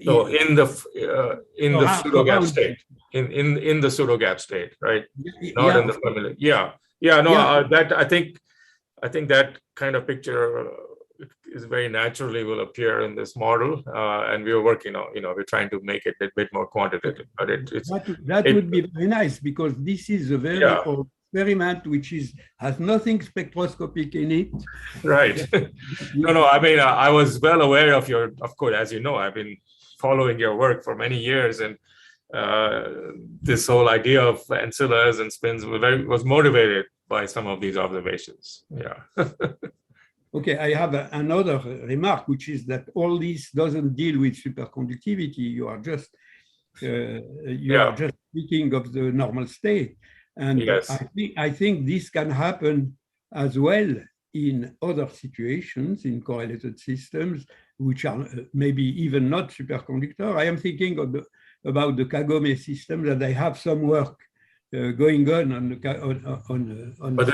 So in the pseudo-gap state, in the pseudo-gap state, right? Not in the familiar. That I think that kind of picture is very naturally will appear in this model, and we are working on. We're trying to make it a bit more quantitative, but that would be very nice, because this is a very old experiment which has nothing spectroscopic in it. Right. No. I mean, I was well aware of course, as you know, I've been following your work for many years, and this whole idea of ancillas and spins was motivated by some of these observations. Yeah. Okay, I have another remark, which is that all this doesn't deal with superconductivity. You are just speaking of the normal state, and yes. I think this can happen as well in other situations, in correlated systems, which are maybe even not superconductor. I am thinking about the Kagome system, that I have some work going on. But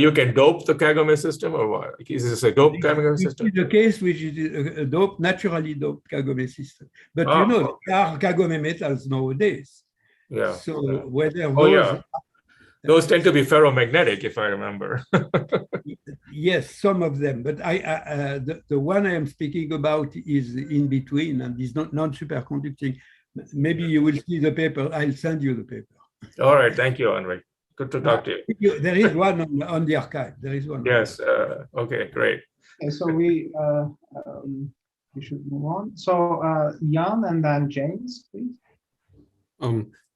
you can dope the Kagome system, or what? Is this a dope Kagome system? This is the case, which is a naturally doped Kagome system. But there are Kagome metals nowadays. Yeah. So whether Those tend to be ferromagnetic, if I remember. Yes, some of them, but the one I am speaking about is in between and is not non-superconducting. Maybe you will see the paper. I'll send you the paper. All right, thank you, Henri. Good to talk to you. There is one on the archive. There is one. Yes. Okay, great. Okay, so we should move on. So Jan and then James, please.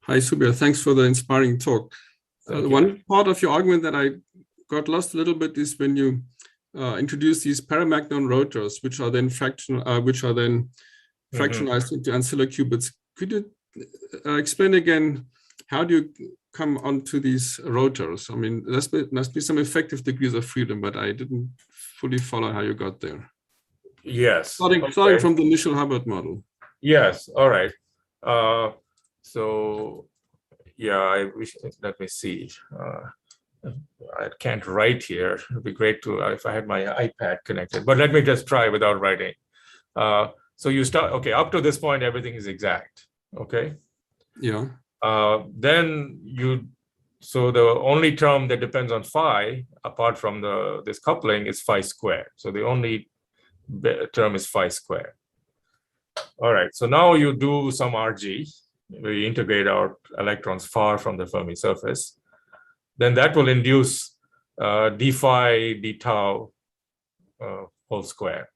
Hi, Subir. Thanks for the inspiring talk. One part of your argument that I got lost a little bit is when you introduce these paramagnon rotors, which are then fractionalized into ancillar qubits. Could you explain again, how do you come onto these rotors? I mean, there must be some effective degrees of freedom, but I didn't fully follow how you got there. Yes. Starting from the initial Hubbard model. Yes. All right. So yeah, I wish. Let me see. I can't write here. It'd be great to if I had my iPad connected. But let me just try without writing. So you start. Okay, up to this point, everything is exact. Okay. Yeah. Then so the only term that depends on phi, apart from this coupling, is phi squared. So the only term is phi squared. All right. So now you do some RG. We integrate our electrons far from the Fermi surface. Then that will induce d phi d tau whole square.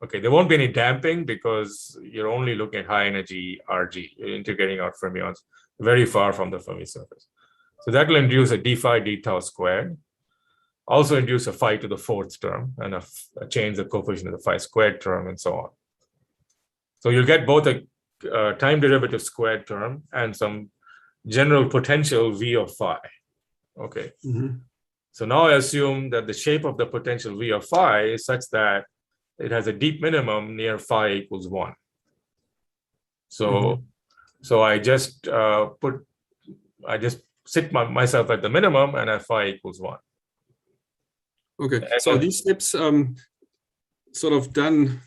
Okay, there won't be any damping because you're only looking at high energy RG. You're integrating out fermions very far from the Fermi surface. So that will induce a d phi d tau squared. Also induce a phi to the fourth term and change the coefficient of the phi squared term and so on. So you'll get both a time derivative squared term and some general potential V of phi. Okay. Mm-hmm. So now I assume that the shape of the potential V of phi is such that it has a deep minimum near phi equals 1. So so I just sit myself at the minimum and at phi equals 1. Okay. And So these steps sort of done.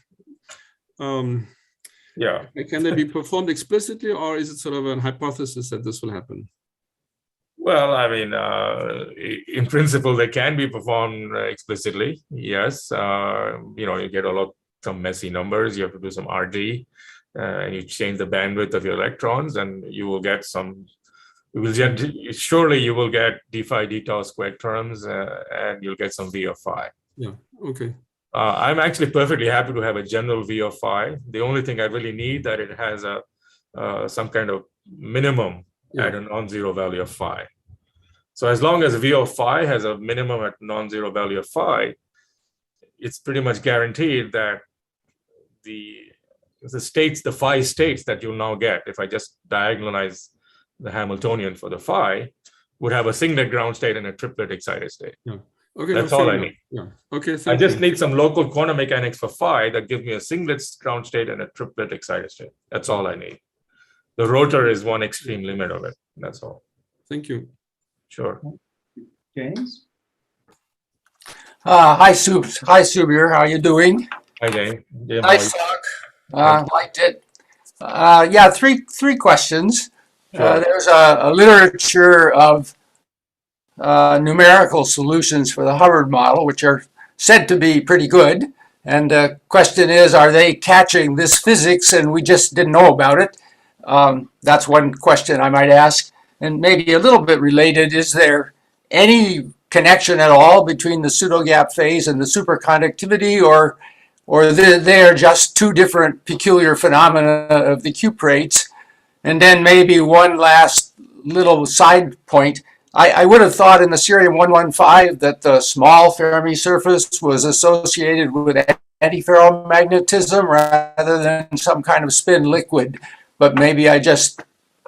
Yeah. Can they be performed explicitly, or is it sort of a hypothesis that this will happen? Well, I mean, in principle, they can be performed explicitly. Yes, you get some messy numbers. You have to do some RG, and you change the bandwidth of your electrons, and you will get some. Surely you will get d phi d tau squared terms, and you'll get some V of phi. Yeah. Okay. I'm actually perfectly happy to have a general V of phi. The only thing I really need that it has some kind of minimum at a non-zero value of phi. So as long as V of phi has a minimum at non-zero value of phi, it's pretty much guaranteed that the phi states that you'll now get, if I just diagonalize the Hamiltonian for the phi, would have a singlet ground state and a triplet excited state. Yeah. Okay. That's all I need. Yeah. Okay. I just need some local quantum mechanics for phi that give me a singlet ground state and a triplet excited state. That's all I need. The rotor is one extreme limit of it. That's all. Thank you. Sure. James? Hi, Subir. How you doing? Hi, Jane. Nice talk. Liked it. Yeah, three questions. Sure. There's a literature of numerical solutions for the Hubbard model, which are said to be pretty good. And the question is, are they catching this physics and we just didn't know about it? That's one question I might ask. And maybe a little bit related, is there any connection at all between the pseudogap phase and the superconductivity, or they are just two different peculiar phenomena of the cuprates? And then maybe one last little side point. I would have thought in the cerium-115 that the small Fermi surface was associated with antiferromagnetism rather than some kind of spin liquid. But maybe I just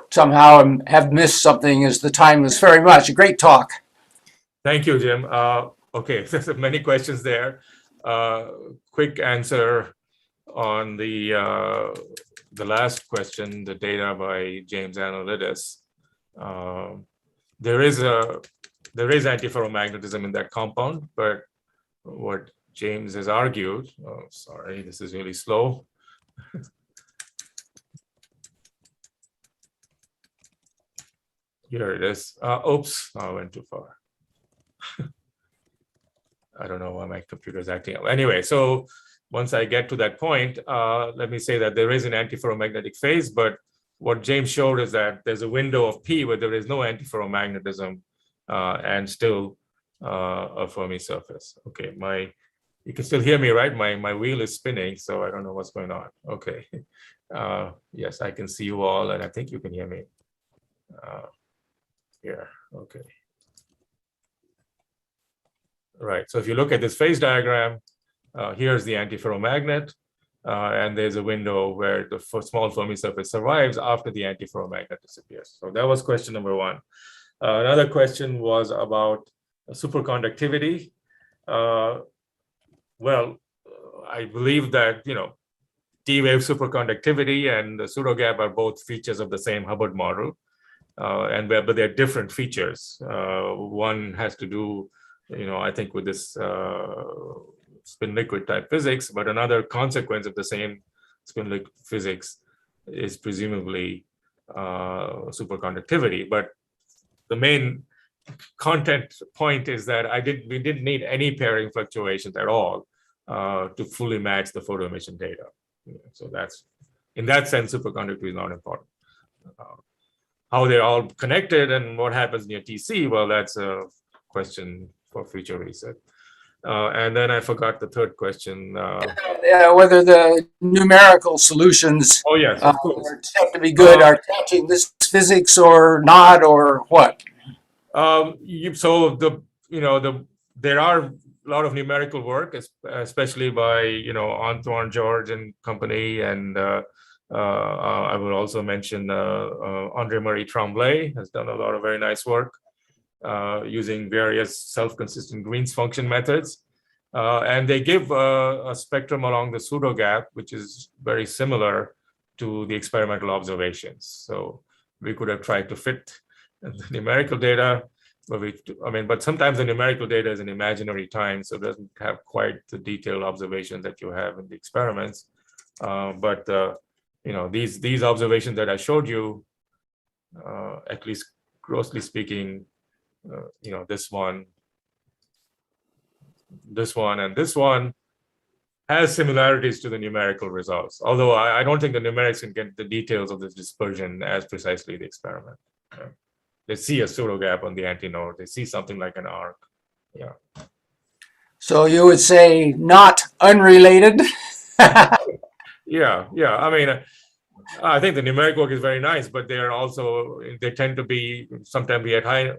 somehow have missed something as the time is very much. A great talk. Thank you, Jim. Okay, there's many questions there. Quick answer on the last question, the data by James Analytis. There is antiferromagnetism in that compound, but what James has argued, oh, sorry, this is really slow. Here it is. Oops, I went too far. I don't know why my computer is acting up. Anyway, so once I get to that point, let me say that there is an antiferromagnetic phase, but what James showed is that there's a window of P where there is no antiferromagnetism and still a Fermi surface. Okay, you can still hear me, right? My wheel is spinning, so I don't know what's going on. Okay, yes, I can see you all, and I think you can hear me. Yeah, okay. Right, so if you look at this phase diagram, here's the antiferromagnet, and there's a window where the small Fermi surface survives after the antiferromagnet disappears. So that was question number one. Another question was about superconductivity. Well, I believe that, T-wave superconductivity and the pseudogap are both features of the same Hubbard model, but they're different features. One has to do, I think with this spin liquid type physics, but another consequence of the same spin liquid physics is presumably superconductivity. But the main content point is that we didn't need any pairing fluctuations at all to fully match the photo emission data. So that's, in that sense, superconductivity is not important. How they're all connected and what happens near TC, well, that's a question for future research. And then I forgot the third question. Whether the numerical solutions Oh, yes, of course. are said to be good are catching this physics or not, or what? There are a lot of numerical work, especially by Antoine George and company, and I will also mention André-Marie Tremblay has done a lot of very nice work using various self-consistent Green's function methods, and they give a spectrum along the pseudo gap, which is very similar to the experimental observations. So we could have tried to fit the numerical data, but sometimes the numerical data is an imaginary time, so it doesn't have quite the detailed observations that you have in the experiments. These observations that I showed you, at least grossly speaking, this one, and this one has similarities to the numerical results. Although I don't think the numerics can get the details of this dispersion as precisely the experiment. They see a pseudo gap on the antinode. They see something like an arc. Yeah. So you would say not unrelated? Yeah. I think the numeric work is very nice, but they tend to be sometimes be at high,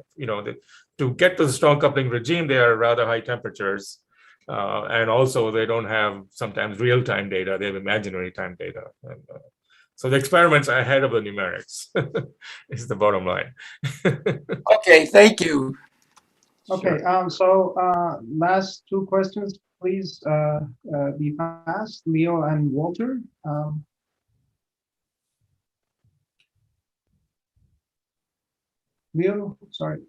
to get to the strong coupling regime, they are rather high temperatures. And also they don't have sometimes real-time data, they have imaginary time data. And, so the experiments are ahead of the numerics is the bottom line. Okay, thank you. Okay, last two questions, please be passed, Leo and Walter. Leo, sorry.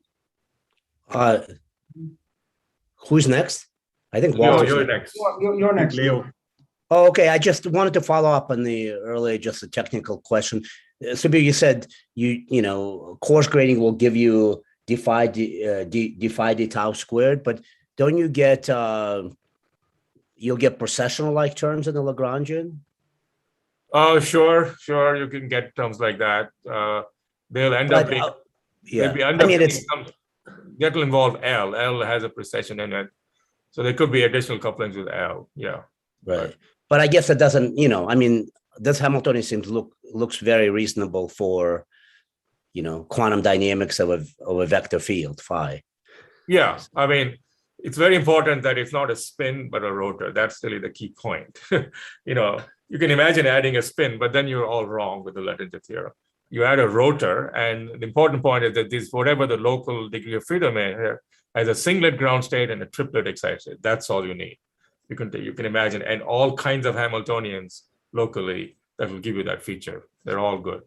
Who's next? I think Leo, Walter's you're next. next. You're next. Leo. Oh, okay, I just wanted to follow up on the earlier, just a technical question. Subir, you said coarse grading will give you defy the tau squared, but don't you get you'll get processional like terms in the Lagrangian? Oh, sure, you can get terms like that. They'll end up being, that'll involve L. L has a precession in it, so there could be additional couplings with L. Yeah, right. But I guess it doesn't. This Hamiltonian seems looks very reasonable for, quantum dynamics of a vector field phi. Yeah, it's very important that it's not a spin but a rotor. That's really the key point. You can imagine adding a spin, but then you're all wrong with the Luttinger theorem. You add a rotor, and the important point is that whatever the local degree of freedom is, has a singlet ground state and a triplet excited state. That's all you need. You can imagine, and all kinds of Hamiltonians locally that will give you that feature. They're all good.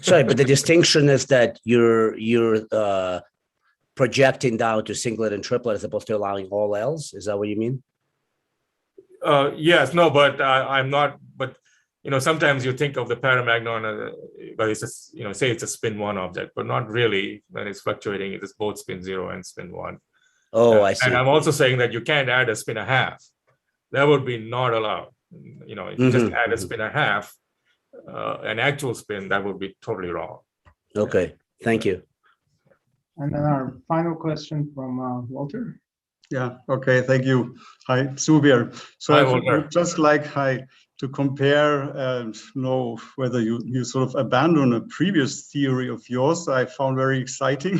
Sorry, but the distinction is that you're projecting down to singlet and triplet as opposed to allowing all L's. Is that what you mean? Yes, no, but I'm not. But sometimes you think of the paramagnon, but it's just, say it's a spin 1 object, but not really. When it's fluctuating, it is both spin 0 and spin 1. Oh, I see. And I'm also saying that you can't add a spin 1/2. That would be not allowed. If you just add a spin 1/2, an actual spin, that would be totally wrong. Okay, thank you. And then our final question from Walter. Yeah, okay, thank you. Hi, Subir. So Hi, I Walter. would just like to compare and know whether you sort of abandon a previous theory of yours I found very exciting,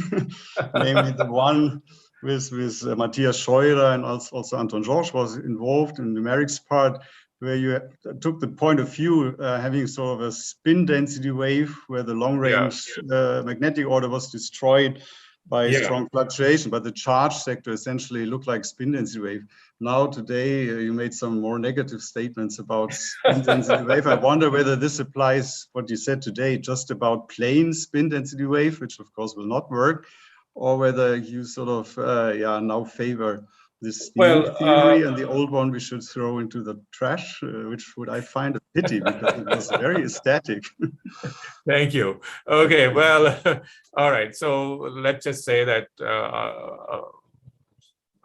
namely the one with Matthias Scheurer and also Anton George was involved in the numerics part, where you took the point of view having sort of a spin density wave where the long range magnetic order was destroyed by strong fluctuation, but the charge sector essentially looked like spin density wave. Now today you made some more negative statements about spin density wave. I wonder whether this applies what you said today just about plain spin density wave, which of course will not work, or whether you sort of now favor this new theory and the old one we should throw into the trash, which would I find a pity because it was very aesthetic. Thank you. Okay, well, all right. So let's just say that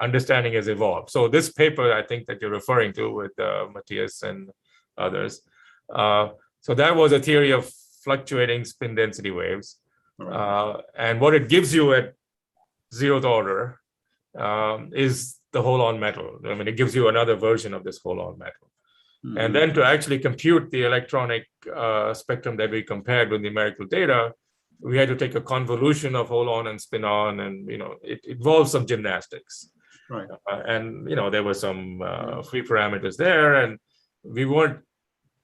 understanding has evolved. So this paper, I think that you're referring to with Matthias and others. So that was a theory of fluctuating spin density waves. And what it gives you at 0th order is the hole-on metal. I mean, it gives you another version of this hole-on metal. Mm-hmm. And then to actually compute the electronic spectrum that we compared with numerical data, we had to take a convolution of hole-on and spin-on, and it involves some gymnastics. Right. And there were some free parameters there, and we weren't.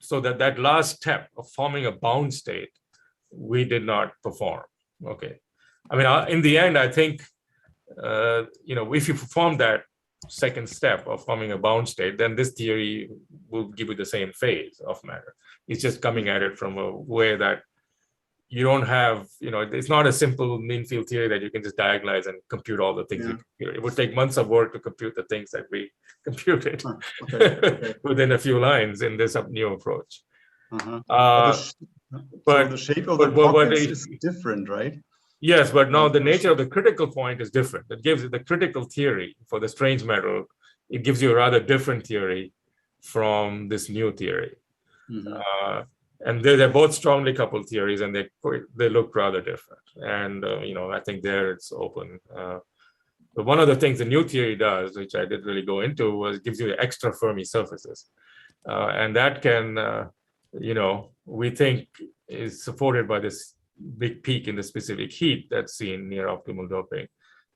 So that last step of forming a bound state, we did not perform. Okay. I mean, in the end, I think if you perform that second step of forming a bound state, then this theory will give you the same phase of matter. It's just coming at it from a way that you don't have, it's not a simple mean field theory that you can just diagonalize and compute all the things. It would take months of work to compute the things that we computed within a few lines in this new approach. But the shape of the pockets is different, right? Yes, but now the nature of the critical point is different. It gives you the critical theory for the strange metal. It gives you a rather different theory from this new theory. Mm-hmm. And they're both strongly coupled theories, and they look rather different. And I think there it's open. But one of the things the new theory does, which I didn't really go into, was gives you extra Fermi surfaces, and that can, we think is supported by this big peak in the specific heat that's seen near optimal doping.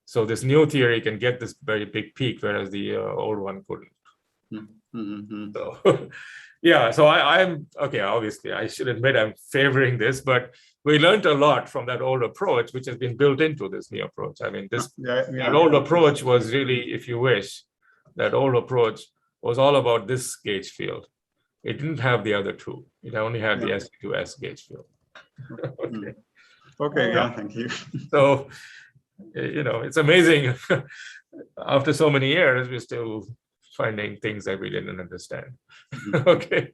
So this new theory can get this very big peak, whereas the old one couldn't. Mm-hmm. So, so I'm, okay, obviously I should admit I'm favoring this, but we learned a lot from that old approach, which has been built into this new approach. I mean, that old approach was really, if you wish, that old approach was all about this gauge field. It didn't have the other two. It only had the S2S gauge field. Okay, thank you. So, it's amazing. After so many years, we're still finding things that we didn't understand. Okay.